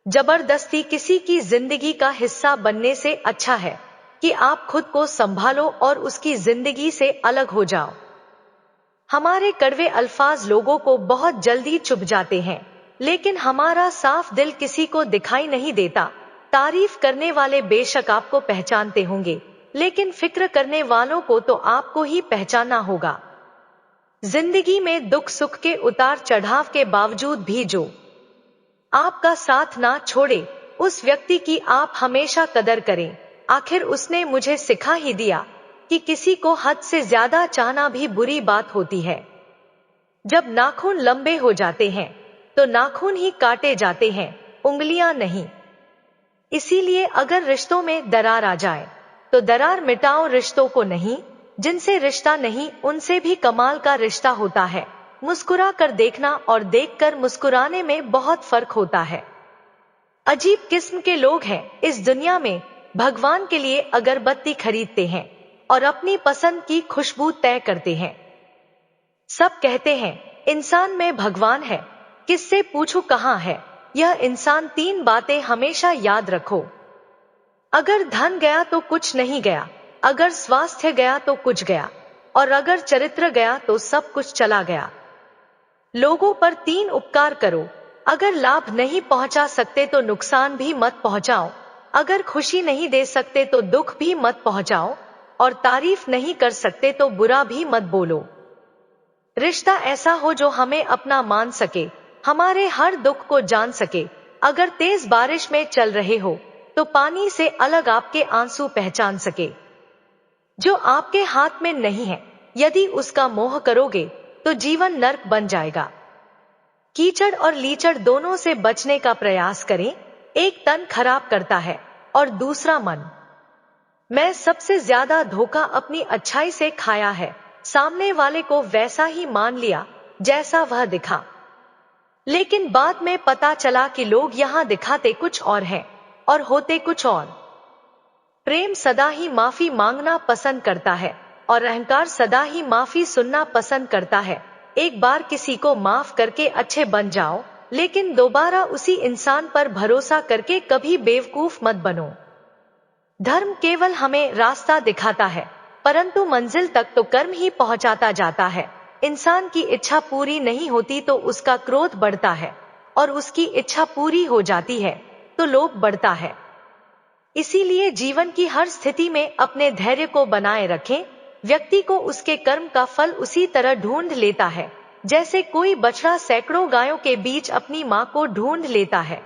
जबरदस्ती किसी की जिंदगी का हिस्सा बनने से अच्छा है कि आप खुद को संभालो और उसकी जिंदगी से अलग हो जाओ। हमारे कड़वे अल्फाज लोगों को बहुत जल्दी चुभ जाते हैं, लेकिन हमारा साफ दिल किसी को दिखाई नहीं देता। तारीफ करने वाले बेशक आपको पहचानते होंगे, लेकिन फिक्र करने वालों को तो आपको ही पहचानना होगा। जिंदगी में दुख सुख के उतार चढ़ाव के बावजूद भी जो आपका साथ ना छोड़े, उस व्यक्ति की आप हमेशा कदर करें। आखिर उसने मुझे सिखा ही दिया कि किसी को हद से ज्यादा चाहना भी बुरी बात होती है। जब नाखून लंबे हो जाते हैं तो नाखून ही काटे जाते हैं, उंगलियां नहीं। इसीलिए अगर रिश्तों में दरार आ जाए तो दरार मिटाओ, रिश्तों को नहीं। जिनसे रिश्ता नहीं उनसे भी कमाल का रिश्ता होता है। मुस्कुरा कर देखना और देखकर मुस्कुराने में बहुत फर्क होता है। अजीब किस्म के लोग हैं इस दुनिया में। भगवान के लिए अगरबत्ती खरीदते हैं और अपनी पसंद की खुशबू तय करते हैं। सब कहते हैं इंसान में भगवान है, किससे पूछूं कहां है यह इंसान। 3 बातें हमेशा याद रखो। अगर धन गया तो कुछ नहीं गया, अगर स्वास्थ्य गया तो कुछ गया, और अगर चरित्र गया तो सब कुछ चला गया। लोगों पर 3 उपकार करो। अगर लाभ नहीं पहुंचा सकते तो नुकसान भी मत पहुंचाओ। अगर खुशी नहीं दे सकते तो दुख भी मत पहुंचाओ, और तारीफ नहीं कर सकते तो बुरा भी मत बोलो। रिश्ता ऐसा हो जो हमें अपना मान सके, हमारे हर दुख को जान सके। अगर तेज बारिश में चल रहे हो तो पानी से अलग आपके आंसू पहचान सके। जो आपके हाथ में नहीं है, यदि उसका मोह करोगे तो जीवन नर्क बन जाएगा। कीचड़ और लीचड़ दोनों से बचने का प्रयास करें। एक तन खराब करता है और दूसरा मन। मैं सबसे ज्यादा धोखा अपनी अच्छाई से खाया है। सामने वाले को वैसा ही मान लिया जैसा वह दिखा, लेकिन बाद में पता चला कि लोग यहां दिखाते कुछ और हैं और होते कुछ और। प्रेम सदा ही माफी मांगना पसंद करता है और अहंकार सदा ही माफी सुनना पसंद करता है। एक बार किसी को माफ करके अच्छे बन जाओ, लेकिन दोबारा उसी इंसान पर भरोसा करके कभी बेवकूफ मत बनो। धर्म केवल हमें रास्ता दिखाता है, परंतु मंजिल तक तो कर्म ही पहुंचाता जाता है। इंसान की इच्छा पूरी नहीं होती तो उसका क्रोध बढ़ता है, और उसकी इच्छा पूरी हो जाती है तो लोभ बढ़ता है। इसीलिए जीवन की हर स्थिति में अपने धैर्य को बनाए रखें। व्यक्ति को उसके कर्म का फल उसी तरह ढूंढ लेता है जैसे कोई बछड़ा सैकड़ों गायों के बीच अपनी मां को ढूंढ लेता है।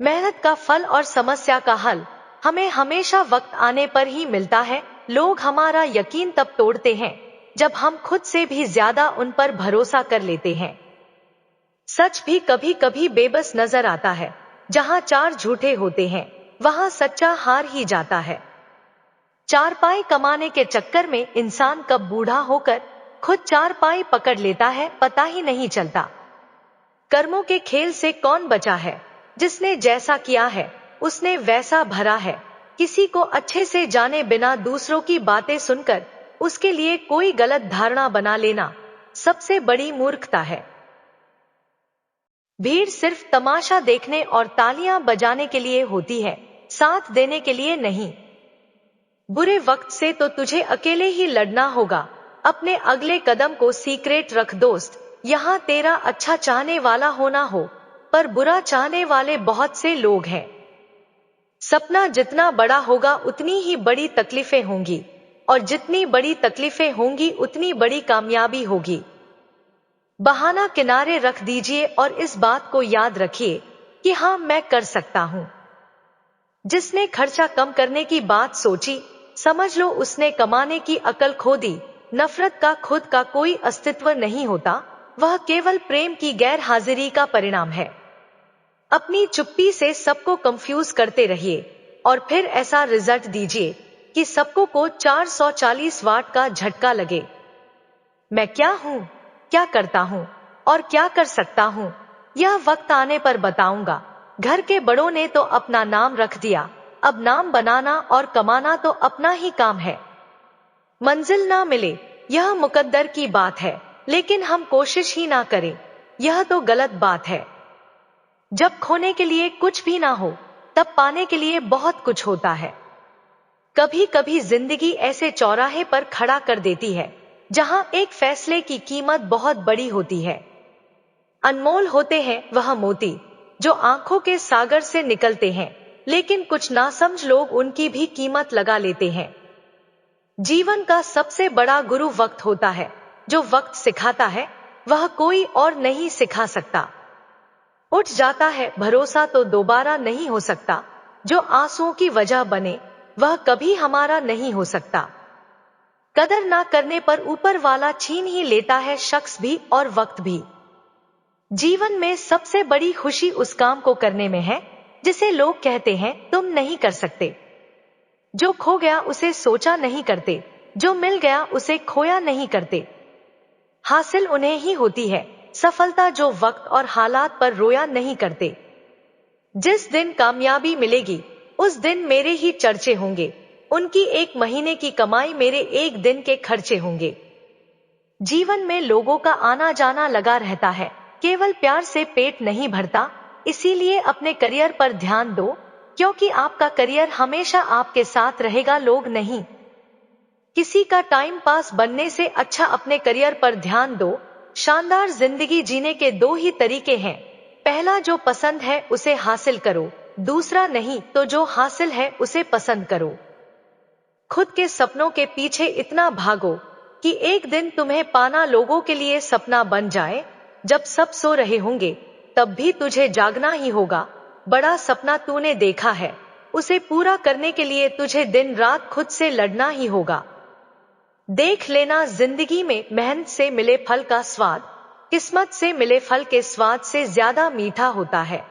मेहनत का फल और समस्या का हल हमें हमेशा वक्त आने पर ही मिलता है। लोग हमारा यकीन तब तोड़ते हैं जब हम खुद से भी ज्यादा उन पर भरोसा कर लेते हैं। सच भी कभी कभी बेबस नजर आता है। जहां 4 झूठे होते हैं वहां सच्चा हार ही जाता है। 4 पाई कमाने के चक्कर में इंसान कब बूढ़ा होकर खुद 4 पाई पकड़ लेता है पता ही नहीं चलता। कर्मों के खेल से कौन बचा है? जिसने जैसा किया है उसने वैसा भरा है। किसी को अच्छे से जाने बिना दूसरों की बातें सुनकर उसके लिए कोई गलत धारणा बना लेना सबसे बड़ी मूर्खता है। भीड़ सिर्फ तमाशा देखने और तालियां बजाने के लिए होती है, साथ देने के लिए नहीं। बुरे वक्त से तो तुझे अकेले ही लड़ना होगा। अपने अगले कदम को सीक्रेट रख दोस्त। यहाँ तेरा अच्छा चाहने वाला होना हो, पर बुरा चाहने वाले बहुत से लोग हैं। सपना जितना बड़ा होगा उतनी ही बड़ी तकलीफें होंगी, और जितनी बड़ी तकलीफें होंगी उतनी बड़ी कामयाबी होगी। बहाना किनारे रख दीजिए और इस बात को याद रखिए कि हाँ, मैं कर सकता हूं। जिसने खर्चा कम करने की बात सोची, समझ लो उसने कमाने की अकल खो दी। नफरत का खुद का कोई अस्तित्व नहीं होता, वह केवल प्रेम की गैर हाजिरी का परिणाम है। अपनी चुप्पी से सबको कंफ्यूज करते रहिए और फिर ऐसा रिजल्ट दीजिए कि सबको को 440 वाट का झटका लगे। मैं क्या हूं, क्या करता हूं और क्या कर सकता हूं, यह वक्त आने पर बताऊंगा। घर के बड़ों ने तो अपना नाम रख दिया, अब नाम बनाना और कमाना तो अपना ही काम है। मंजिल ना मिले यह मुकद्दर की बात है, लेकिन हम कोशिश ही ना करें यह तो गलत बात है। जब खोने के लिए कुछ भी ना हो तब पाने के लिए बहुत कुछ होता है। कभी कभी जिंदगी ऐसे चौराहे पर खड़ा कर देती है जहां एक फैसले की कीमत बहुत बड़ी होती है। अनमोल होते हैं वह मोती जो आंखों के सागर से निकलते हैं, लेकिन कुछ नासमझ लोग उनकी भी कीमत लगा लेते हैं। जीवन का सबसे बड़ा गुरु वक्त होता है, जो वक्त सिखाता है वह कोई और नहीं सिखा सकता। उठ जाता है भरोसा तो दोबारा नहीं हो सकता, जो आंसुओं की वजह बने वह कभी हमारा नहीं हो सकता। कदर ना करने पर ऊपर वाला छीन ही लेता है शख्स भी और वक्त भी। जीवन में सबसे बड़ी खुशी उस काम को करने में है जिसे लोग कहते हैं तुम नहीं कर सकते। जो खो गया उसे सोचा नहीं करते, जो मिल गया उसे खोया नहीं करते। हासिल उन्हें ही होती है सफलता जो वक्त और हालात पर रोया नहीं करते। जिस दिन कामयाबी मिलेगी उस दिन मेरे ही चर्चे होंगे, उनकी एक महीने की कमाई मेरे एक दिन के खर्चे होंगे। जीवन में लोगों का आना जाना लगा रहता है, केवल प्यार से पेट नहीं भरता, इसीलिए अपने करियर पर ध्यान दो, क्योंकि आपका करियर हमेशा आपके साथ रहेगा, लोग नहीं। किसी का टाइम पास बनने से अच्छा अपने करियर पर ध्यान दो। शानदार जिंदगी जीने के दो ही तरीके हैं, पहला जो पसंद है उसे हासिल करो, दूसरा नहीं तो जो हासिल है उसे पसंद करो। खुद के सपनों के पीछे इतना भागो कि एक दिन तुम्हें पाना लोगों के लिए सपना बन जाए। जब सब सो रहे होंगे तब भी तुझे जागना ही होगा। बड़ा सपना तूने देखा है, उसे पूरा करने के लिए तुझे दिन रात खुद से लड़ना ही होगा। देख लेना जिंदगी में मेहनत से मिले फल का स्वाद किस्मत से मिले फल के स्वाद से ज्यादा मीठा होता है।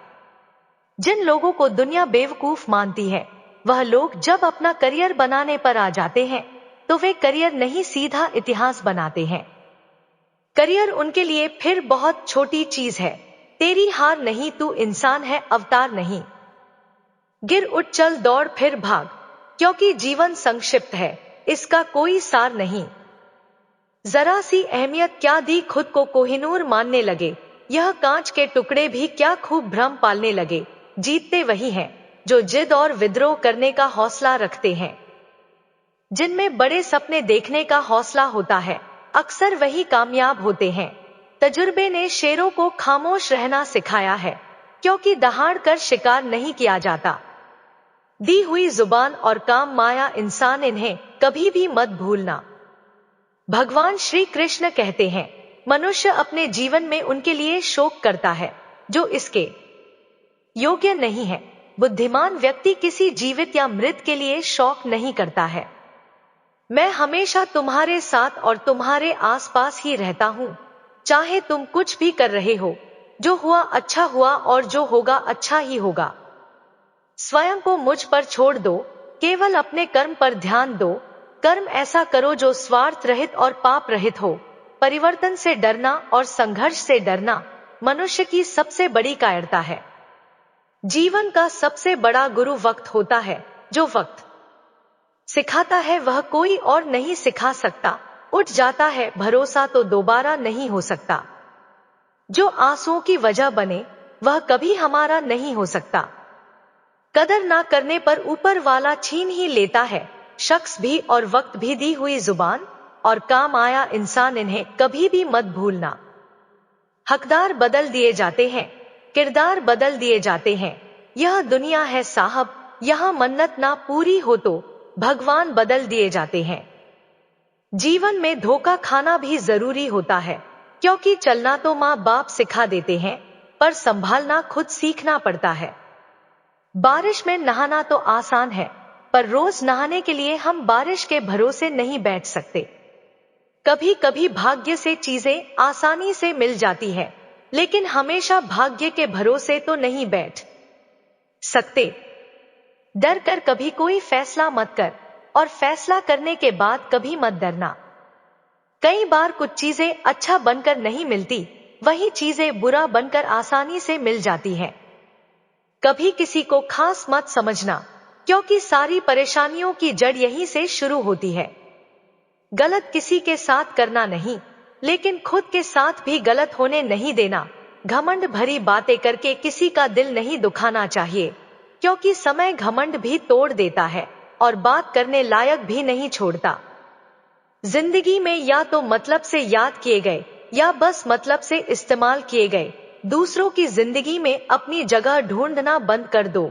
जिन लोगों को दुनिया बेवकूफ मानती है वह लोग जब अपना करियर बनाने पर आ जाते हैं तो वे करियर नहीं सीधा इतिहास बनाते हैं। करियर उनके लिए फिर बहुत छोटी चीज है। तेरी हार नहीं, तू इंसान है, अवतार नहीं। गिर उठ चल दौड़ फिर भाग, क्योंकि जीवन संक्षिप्त है, इसका कोई सार नहीं। जरा सी अहमियत क्या दी खुद को कोहिनूर मानने लगे, यह कांच के टुकड़े भी क्या खूब भ्रम पालने लगे। जीतते वही हैं जो जिद और विद्रोह करने का हौसला रखते हैं। जिनमें बड़े सपने देखने का हौसला होता है अक्सर वही कामयाब होते हैं। तजुर्बे ने शेरों को खामोश रहना सिखाया है, क्योंकि दहाड़ कर शिकार नहीं किया जाता। दी हुई जुबान और काम माया इंसान, इन्हें कभी भी मत भूलना। भगवान श्री कृष्ण कहते हैं मनुष्य अपने जीवन में उनके लिए शोक करता है जो इसके योग्य नहीं है। बुद्धिमान व्यक्ति किसी जीवित या मृत के लिए शौक नहीं करता है। मैं हमेशा तुम्हारे साथ और तुम्हारे आसपास ही रहता हूं, चाहे तुम कुछ भी कर रहे हो। जो हुआ अच्छा हुआ और जो होगा अच्छा ही होगा। स्वयं को मुझ पर छोड़ दो, केवल अपने कर्म पर ध्यान दो। कर्म ऐसा करो जो स्वार्थ रहित और पाप रहित हो। परिवर्तन से डरना और संघर्ष से डरना मनुष्य की सबसे बड़ी कायरता है। जीवन का सबसे बड़ा गुरु वक्त होता है, जो वक्त सिखाता है वह कोई और नहीं सिखा सकता। उठ जाता है भरोसा तो दोबारा नहीं हो सकता। जो आंसुओं की वजह बने वह कभी हमारा नहीं हो सकता। कदर ना करने पर ऊपर वाला छीन ही लेता है शख्स भी और वक्त भी। दी हुई जुबान और काम आया इंसान, इन्हें कभी भी मत भूलना। हकदार बदल दिए जाते हैं, किरदार बदल दिए जाते हैं। यह दुनिया है साहब, यहाँ मन्नत ना पूरी हो तो भगवान बदल दिए जाते हैं। जीवन में धोखा खाना भी जरूरी होता है, क्योंकि चलना तो माँ बाप सिखा देते हैं पर संभालना खुद सीखना पड़ता है। बारिश में नहाना तो आसान है, पर रोज नहाने के लिए हम बारिश के भरोसे नहीं बैठ सकते। कभी कभी भाग्य से चीजें आसानी से मिल जाती है, लेकिन हमेशा भाग्य के भरोसे तो नहीं बैठ सकते। डर कर कभी कोई फैसला मत कर, और फैसला करने के बाद कभी मत डरना। कई बार कुछ चीजें अच्छा बनकर नहीं मिलती, वही चीजें बुरा बनकर आसानी से मिल जाती हैं। कभी किसी को खास मत समझना, क्योंकि सारी परेशानियों की जड़ यहीं से शुरू होती है। गलत किसी के साथ करना नहीं, लेकिन खुद के साथ भी गलत होने नहीं देना। घमंड भरी बातें करके किसी का दिल नहीं दुखाना चाहिए, क्योंकि समय घमंड भी तोड़ देता है और बात करने लायक भी नहीं छोड़ता। जिंदगी में या तो मतलब से याद किए गए या बस मतलब से इस्तेमाल किए गए। दूसरों की जिंदगी में अपनी जगह ढूंढना बंद कर दो।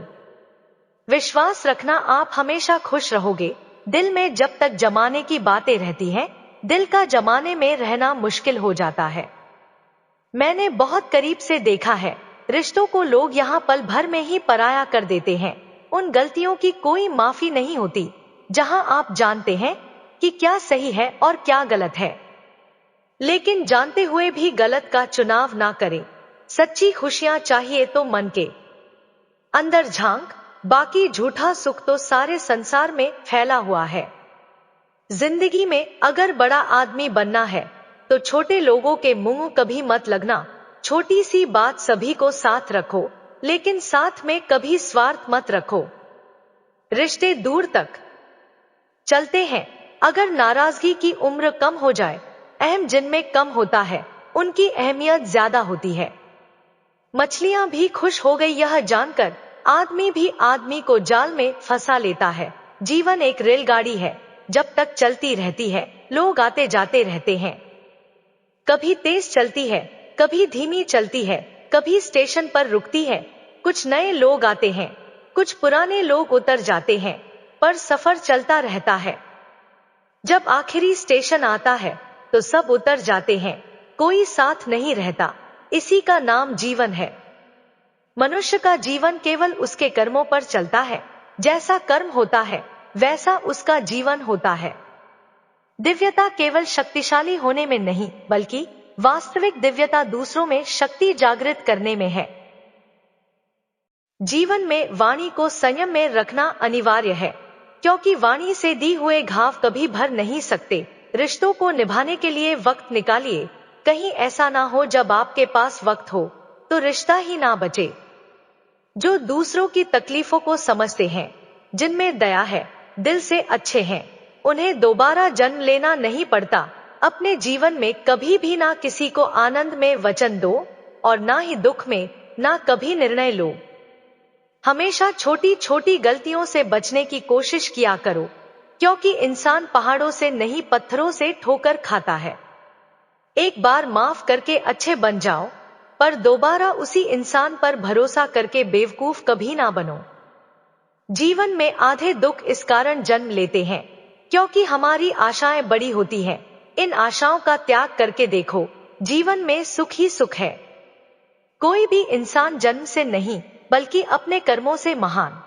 विश्वास रखना आप हमेशा खुश रहोगे। दिल में जब तक जमाने की बातें रहती हैं दिल का जमाने में रहना मुश्किल हो जाता है। मैंने बहुत करीब से देखा है, रिश्तों को लोग यहाँ पल भर में ही पराया कर देते हैं। उन गलतियों की कोई माफी नहीं होती जहाँ आप जानते हैं कि क्या सही है और क्या गलत है, लेकिन जानते हुए भी गलत का चुनाव ना करें। सच्ची खुशियां चाहिए तो मन के अंदर झांक, बाकी झूठा सुख तो सारे संसार में फैला हुआ है। जिंदगी में अगर बड़ा आदमी बनना है तो छोटे लोगों के मुंह कभी मत लगना। छोटी सी बात सभी को साथ रखो, लेकिन साथ में कभी स्वार्थ मत रखो। रिश्ते दूर तक चलते हैं अगर नाराजगी की उम्र कम हो जाए। अहम जिनमें कम होता है उनकी अहमियत ज्यादा होती है। मछलियां भी खुश हो गई यह जानकर, आदमी भी आदमी को जाल में फंसा लेता है। जीवन एक रेलगाड़ी है, जब तक चलती रहती है लोग आते जाते रहते हैं। कभी तेज चलती है, कभी धीमी चलती है, कभी स्टेशन पर रुकती है। कुछ नए लोग आते हैं, कुछ पुराने लोग उतर जाते हैं, पर सफर चलता रहता है। जब आखिरी स्टेशन आता है तो सब उतर जाते हैं, कोई साथ नहीं रहता। इसी का नाम जीवन है। मनुष्य का जीवन केवल उसके कर्मों पर चलता है। जैसा कर्म होता है वैसा उसका जीवन होता है। दिव्यता केवल शक्तिशाली होने में नहीं, बल्कि वास्तविक दिव्यता दूसरों में शक्ति जागृत करने में है। जीवन में वाणी को संयम में रखना अनिवार्य है, क्योंकि वाणी से दी हुए घाव कभी भर नहीं सकते। रिश्तों को निभाने के लिए वक्त निकालिए। कहीं ऐसा ना हो जब आपके पास वक्त हो तो रिश्ता ही ना बचे। जो दूसरों की तकलीफों को समझते हैं, जिनमें दया है, दिल से अच्छे हैं, उन्हें दोबारा जन्म लेना नहीं पड़ता। अपने जीवन में कभी भी ना किसी को आनंद में वचन दो और ना ही दुख में, ना कभी निर्णय लो। हमेशा छोटी छोटी गलतियों से बचने की कोशिश किया करो, क्योंकि इंसान पहाड़ों से नहीं पत्थरों से ठोकर खाता है। एक बार माफ करके अच्छे बन जाओ, पर दोबारा उसी इंसान पर भरोसा करके बेवकूफ कभी ना बनो। जीवन में आधे दुख इस कारण जन्म लेते हैं क्योंकि हमारी आशाएं बड़ी होती हैं। इन आशाओं का त्याग करके देखो, जीवन में सुख ही सुख है। कोई भी इंसान जन्म से नहीं, बल्कि अपने कर्मों से महान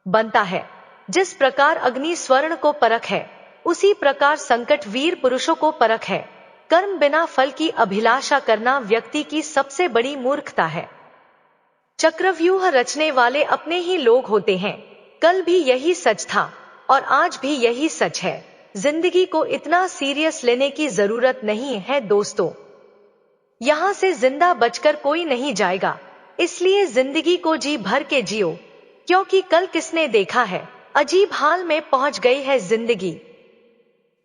बनता है। जिस प्रकार अग्नि स्वर्ण को परख है, उसी प्रकार संकट वीर पुरुषों को परख है। कर्म बिना फल की अभिलाषा करना व्यक्ति की सबसे बड़ी मूर्खता है। चक्रव्यूह रचने वाले अपने ही लोग होते हैं। कल भी यही सच था और आज भी यही सच है। जिंदगी को इतना सीरियस लेने की जरूरत नहीं है दोस्तों। यहाँ से जिंदा बचकर कोई नहीं जाएगा, इसलिए जिंदगी को जी भर के जियो, क्योंकि कल किसने देखा है। अजीब हाल में पहुंच गई है जिंदगी।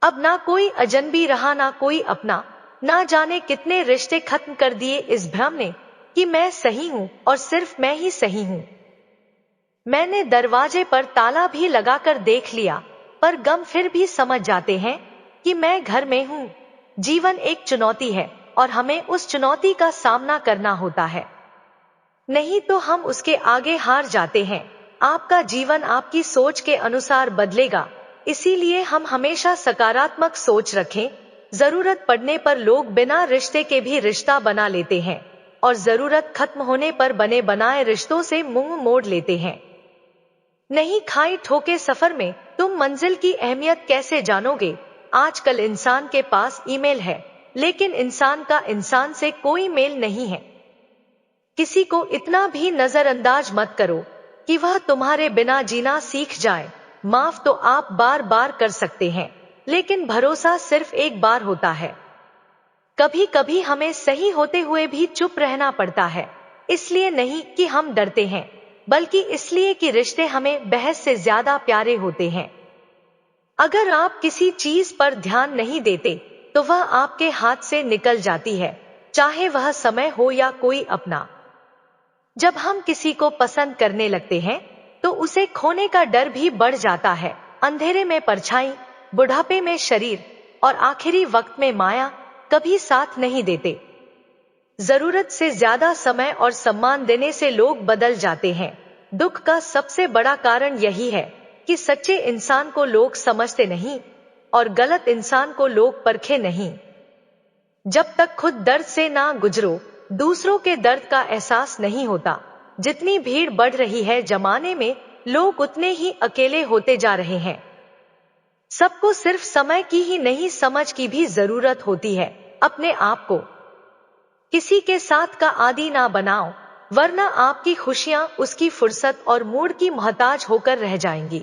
अब ना कोई अजनबी रहा ना कोई अपना। ना जाने कितने रिश्ते खत्म कर दिए इस भ्रम ने कि मैं सही हूं और सिर्फ मैं ही सही हूं। मैंने दरवाजे पर ताला भी लगाकर देख लिया, पर गम फिर भी समझ जाते हैं कि मैं घर में हूं। जीवन एक चुनौती है और हमें उस चुनौती का सामना करना होता है, नहीं तो हम उसके आगे हार जाते हैं। आपका जीवन आपकी सोच के अनुसार बदलेगा, इसीलिए हम हमेशा सकारात्मक सोच रखें। जरूरत पड़ने पर लोग बिना रिश्ते के भी रिश्ता बना लेते हैं और जरूरत खत्म होने पर बने बनाए रिश्तों से मुंह मोड़ लेते हैं। नहीं खाई ठोके सफर में तुम मंजिल की अहमियत कैसे जानोगे। आजकल इंसान के पास ईमेल है, लेकिन इंसान का इंसान से कोई मेल नहीं है। किसी को इतना भी नजरअंदाज मत करो कि वह तुम्हारे बिना जीना सीख जाए। माफ तो आप बार बार कर सकते हैं, लेकिन भरोसा सिर्फ एक बार होता है। कभी कभी हमें सही होते हुए भी चुप रहना पड़ता है, इसलिए नहीं कि हम डरते हैं, बल्कि इसलिए कि रिश्ते हमें बहस से ज्यादा प्यारे होते हैं। अगर आप किसी चीज पर ध्यान नहीं देते तो वह आपके हाथ से निकल जाती है, चाहे वह समय हो या कोई अपना। जब हम किसी को पसंद करने लगते हैं तो उसे खोने का डर भी बढ़ जाता है। अंधेरे में परछाई, बुढ़ापे में शरीर और आखिरी वक्त में माया कभी साथ नहीं देते। जरूरत से ज्यादा समय और सम्मान देने से लोग बदल जाते हैं। दुख का सबसे बड़ा कारण यही है कि सच्चे इंसान को लोग समझते नहीं। और गलत इंसान को लोग परखे नहीं। जब तक खुद दर्द से ना गुजरो, दूसरों के दर्द का एहसास नहीं होता। जितनी भीड़ बढ़ रही है जमाने में, लोग उतने ही अकेले होते जा रहे हैं। सबको सिर्फ समय की ही नहीं, समझ की भी जरूरत होती है। अपने आप को किसी के साथ का आदी ना बनाओ, वरना आपकी खुशियां उसकी फुर्सत और मूड की मोहताज होकर रह जाएंगी।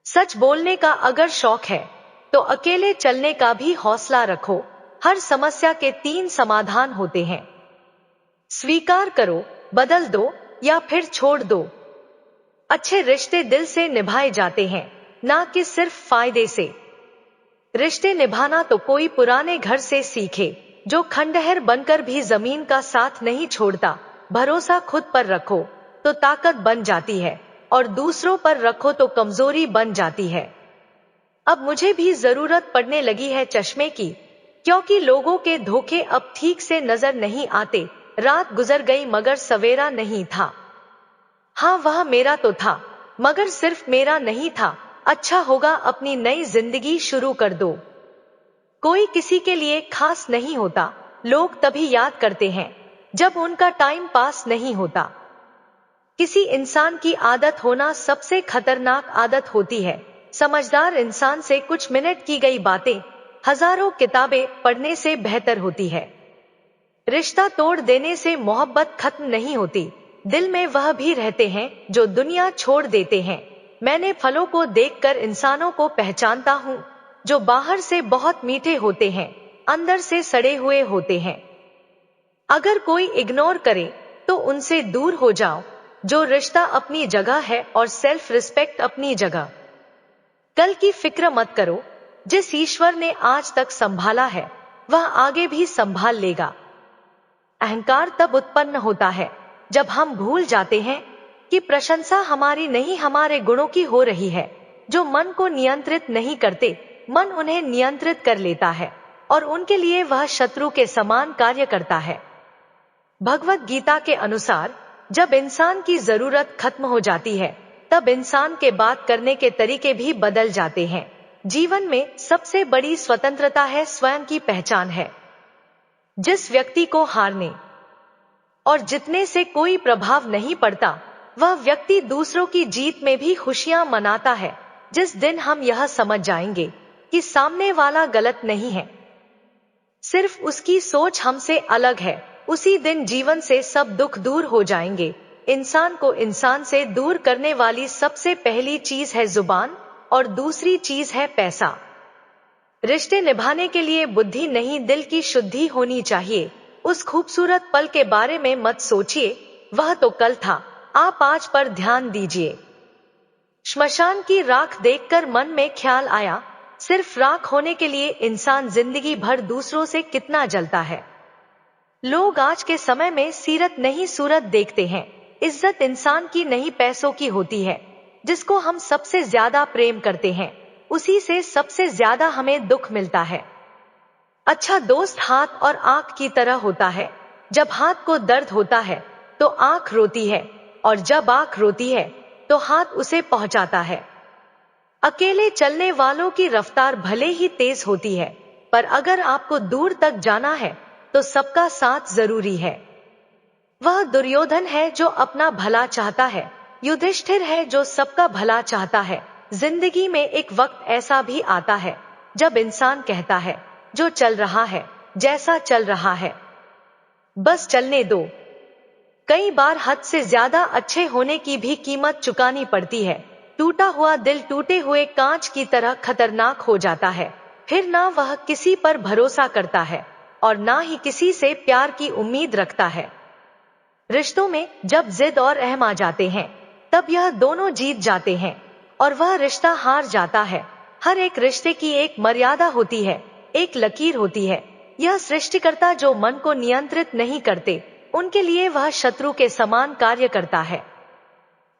सच बोलने का अगर शौक है तो अकेले चलने का भी हौसला रखो। हर समस्या के 3 समाधान होते हैं। स्वीकार करो, बदल दो या फिर छोड़ दो। अच्छे रिश्ते दिल से निभाए जाते हैं, ना कि सिर्फ फायदे से। रिश्ते निभाना तो कोई पुराने घर से सीखे, जो खंडहर बनकर भी जमीन का साथ नहीं छोड़ता। भरोसा खुद पर रखो तो ताकत बन जाती है, और दूसरों पर रखो तो कमजोरी बन जाती है। अब मुझे भी जरूरत पड़ने लगी है चश्मे की, क्योंकि लोगों के धोखे अब ठीक से नजर नहीं आते। रात गुजर गई मगर सवेरा नहीं था। हाँ, वह मेरा तो था, मगर सिर्फ मेरा नहीं था। अच्छा होगा अपनी नई जिंदगी शुरू कर दो। कोई किसी के लिए खास नहीं होता। लोग तभी याद करते हैं जब उनका टाइम पास नहीं होता। किसी इंसान की आदत होना सबसे खतरनाक आदत होती है। समझदार इंसान से कुछ मिनट की गई बातें हजारों किताबें पढ़ने से बेहतर होती है। रिश्ता तोड़ देने से मोहब्बत खत्म नहीं होती, दिल में वह भी रहते हैं जो दुनिया छोड़ देते हैं। मैंने फलों को देखकर इंसानों को पहचानता हूँ, जो बाहर से बहुत मीठे होते हैं, अंदर से सड़े हुए होते हैं। अगर कोई इग्नोर करे तो उनसे दूर हो जाओ। जो रिश्ता अपनी जगह है और सेल्फ रिस्पेक्ट अपनी जगह। कल की फिक्र मत करो, जिस ईश्वर ने आज तक संभाला है वह आगे भी संभाल लेगा। अहंकार तब उत्पन्न होता है जब हम भूल जाते हैं कि प्रशंसा हमारी नहीं, हमारे गुणों की हो रही है। जो मन को नियंत्रित नहीं करते, मन उन्हें नियंत्रित कर लेता है, और उनके लिए वह शत्रु के समान कार्य करता है। भगवत गीता के अनुसार जब इंसान की जरूरत खत्म हो जाती है, तब इंसान के बात करने के तरीके भी बदल जाते हैं। जीवन में सबसे बड़ी स्वतंत्रता है, स्वयं की पहचान है। जिस व्यक्ति को हारने और जितने से कोई प्रभाव नहीं पड़ता, वह व्यक्ति दूसरों की जीत में भी खुशियां मनाता है। जिस दिन हम यह समझ जाएंगे कि सामने वाला गलत नहीं है, सिर्फ उसकी सोच हमसे अलग है, उसी दिन जीवन से सब दुख दूर हो जाएंगे। इंसान को इंसान से दूर करने वाली सबसे पहली चीज है जुबान, और दूसरी चीज है पैसा। रिश्ते निभाने के लिए बुद्धि नहीं, दिल की शुद्धि होनी चाहिए। उस खूबसूरत पल के बारे में मत सोचिए, वह तो कल था, आप आज पर ध्यान दीजिए। श्मशान की राख देखकर मन में ख्याल आया, सिर्फ राख होने के लिए इंसान जिंदगी भर दूसरों से कितना जलता है। लोग आज के समय में सीरत नहीं सूरत देखते हैं। इज्जत इंसान की नहीं, पैसों की होती है। जिसको हम सबसे ज्यादा प्रेम करते हैं, उसी से सबसे ज्यादा हमें दुख मिलता है। अच्छा दोस्त हाथ और आंख की तरह होता है। जब हाथ को दर्द होता है तो आंख रोती है, और जब आंख रोती है तो हाथ उसे पहुंचाता है। अकेले चलने वालों की रफ्तार भले ही तेज होती है, पर अगर आपको दूर तक जाना है तो सबका साथ जरूरी है। वह दुर्योधन है जो अपना भला चाहता है, युधिष्ठिर है जो सबका भला चाहता है। जिंदगी में एक वक्त ऐसा भी आता है जब इंसान कहता है, जो चल रहा है, जैसा चल रहा है, बस चलने दो। कई बार हद से ज्यादा अच्छे होने की भी कीमत चुकानी पड़ती है। टूटा हुआ दिल टूटे हुए कांच की तरह खतरनाक हो जाता है। फिर ना वह किसी पर भरोसा करता है और ना ही किसी से प्यार की उम्मीद रखता है। रिश्तों में जब जिद और अहम आ जाते हैं, तब यह दोनों जीत जाते हैं और वह रिश्ता हार जाता है। हर एक रिश्ते की एक मर्यादा होती है, एक लकीर होती है। यह सृष्टिकर्ता जो मन को नियंत्रित नहीं करते, उनके लिए वह शत्रु के समान कार्य करता है।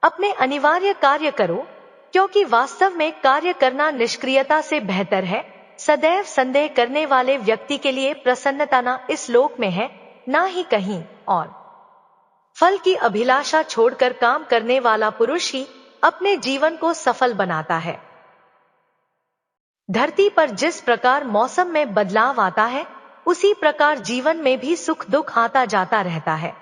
अपने अनिवार्य कार्य करो, क्योंकि वास्तव में कार्य करना निष्क्रियता से बेहतर है। सदैव संदेह करने वाले व्यक्ति के लिए प्रसन्नता ना इस लोक में है, ना ही कहीं और। फल की अभिलाषा छोड़कर काम करने वाला पुरुष ही अपने जीवन को सफल बनाता है। धरती पर जिस प्रकार मौसम में बदलाव आता है, उसी प्रकार जीवन में भी सुख दुख आता जाता रहता है।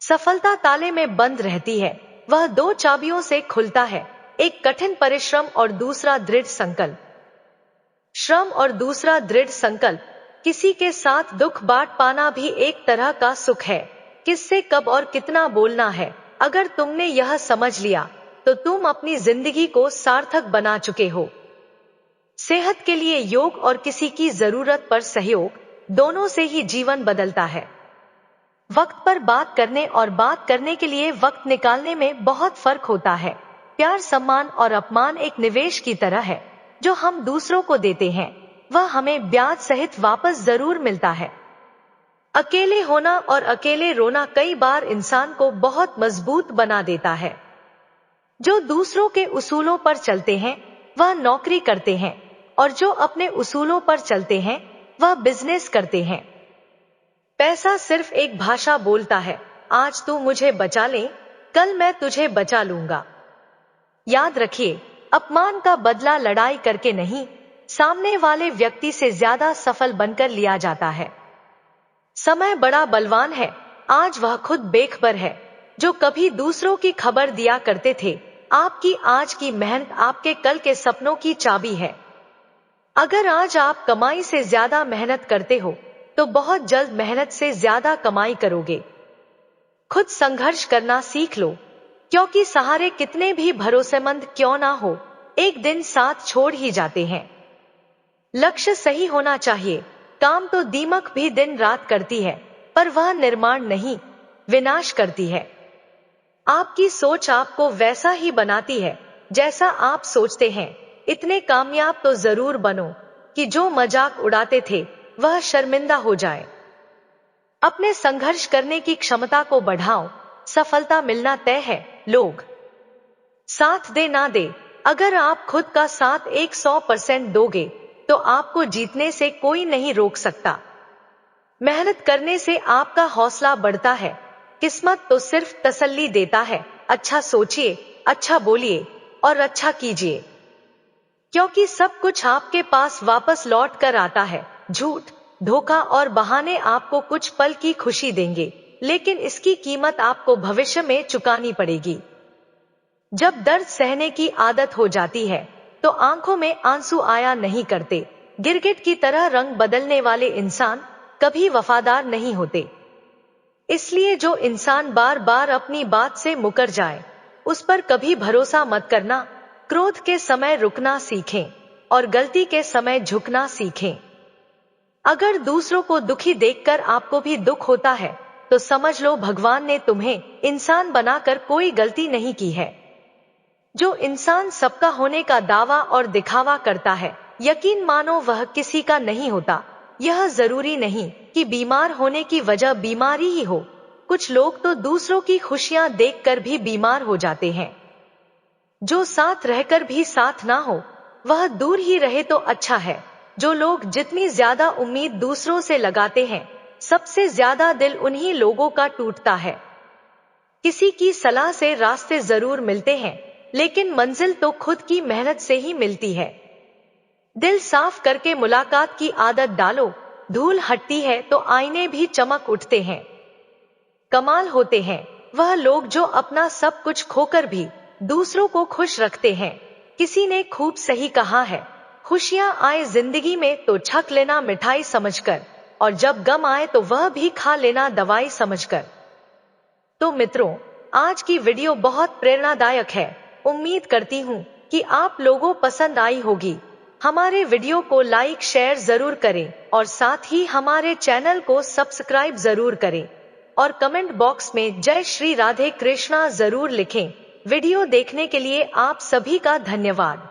सफलता ताले में बंद रहती है, वह दो चाबियों से खुलता है, एक कठिन परिश्रम और दूसरा दृढ़ संकल्प। श्रम और दूसरा दृढ़ संकल्प। किसी के साथ दुख बांट पाना भी एक तरह का सुख है। किससे कब और कितना बोलना है, अगर तुमने यह समझ लिया तो तुम अपनी जिंदगी को सार्थक बना चुके हो। सेहत के लिए योग और किसी की जरूरत पर सहयोग, दोनों से ही जीवन बदलता है। वक्त पर बात करने और बात करने के लिए वक्त निकालने में बहुत फर्क होता है। प्यार, सम्मान और अपमान एक निवेश की तरह है, जो हम दूसरों को देते हैं वह हमें ब्याज सहित वापस जरूर मिलता है। अकेले होना और अकेले रोना कई बार इंसान को बहुत मजबूत बना देता है। जो दूसरों के उसूलों पर चलते हैं वह नौकरी करते हैं, और जो अपने उसूलों पर चलते हैं वह बिजनेस करते हैं। पैसा सिर्फ एक भाषा बोलता है, आज तू मुझे बचा ले, कल मैं तुझे बचा लूंगा। याद रखिए, अपमान का बदला लड़ाई करके नहीं, सामने वाले व्यक्ति से ज्यादा सफल बनकर लिया जाता है। समय बड़ा बलवान है, आज वह खुद बेखबर है। जो कभी दूसरों की खबर दिया करते थे, आपकी आज की मेहनत आपके कल के सपनों की चाबी है। अगर आज आप कमाई से ज्यादा मेहनत करते हो तो बहुत जल्द मेहनत से ज्यादा कमाई करोगे। खुद संघर्ष करना सीख लो, क्योंकि सहारे कितने भी भरोसेमंद क्यों ना हो, एक दिन साथ छोड़ ही जाते हैं। लक्ष्य सही होना चाहिए। काम तो दीमक भी दिन रात करती है, पर वह निर्माण नहीं, विनाश करती है। आपकी सोच आपको वैसा ही बनाती है जैसा आप सोचते हैं। इतने कामयाब तो जरूर बनो कि जो मजाक उड़ाते थे वह शर्मिंदा हो जाए। अपने संघर्ष करने की क्षमता को बढ़ाओ, सफलता मिलना तय है। लोग साथ दे ना दे, अगर आप खुद का साथ 100% दोगे तो आपको जीतने से कोई नहीं रोक सकता। मेहनत करने से आपका हौसला बढ़ता है, किस्मत तो सिर्फ तसल्ली देता है। अच्छा सोचिए, अच्छा बोलिए और अच्छा कीजिए, क्योंकि सब कुछ आपके पास वापस लौट कर आता है। झूठ, धोखा और बहाने आपको कुछ पल की खुशी देंगे, लेकिन इसकी कीमत आपको भविष्य में चुकानी पड़ेगी। जब दर्द सहने की आदत हो जाती है तो आंखों में आंसू आया नहीं करते। गिरगिट की तरह रंग बदलने वाले इंसान कभी वफादार नहीं होते। इसलिए जो इंसान बार बार अपनी बात से मुकर जाए, उस पर कभी भरोसा मत करना। क्रोध के समय रुकना सीखें और गलती के समय झुकना सीखें। अगर दूसरों को दुखी देखकर आपको भी दुख होता है तो समझ लो भगवान ने तुम्हें इंसान बनाकर कोई गलती नहीं की है। जो इंसान सबका होने का दावा और दिखावा करता है, यकीन मानो वह किसी का नहीं होता। यह जरूरी नहीं कि बीमार होने की वजह बीमारी ही हो, कुछ लोग तो दूसरों की खुशियां देखकर भी बीमार हो जाते हैं। जो साथ रहकर भी साथ ना हो, वह दूर ही रहे तो अच्छा है। जो लोग जितनी ज्यादा उम्मीद दूसरों से लगाते हैं, सबसे ज्यादा दिल उन्हीं लोगों का टूटता है। किसी की सलाह से रास्ते जरूर मिलते हैं, लेकिन मंजिल तो खुद की मेहनत से ही मिलती है। दिल साफ करके मुलाकात की आदत डालो, धूल हटती है तो आईने भी चमक उठते हैं। कमाल होते हैं वह लोग जो अपना सब कुछ खोकर भी दूसरों को खुश रखते हैं। किसी ने खूब सही कहा है, खुशियां आए जिंदगी में तो छक लेना मिठाई समझकर, और जब गम आए तो वह भी खा लेना दवाई समझकर। तो मित्रों, आज की वीडियो बहुत प्रेरणादायक है। उम्मीद करती हूँ कि आप लोगों पसंद आई होगी। हमारे वीडियो को लाइक शेयर जरूर करें और साथ ही हमारे चैनल को सब्सक्राइब जरूर करें और कमेंट बॉक्स में जय श्री राधे कृष्णा जरूर लिखें। वीडियो देखने के लिए आप सभी का धन्यवाद।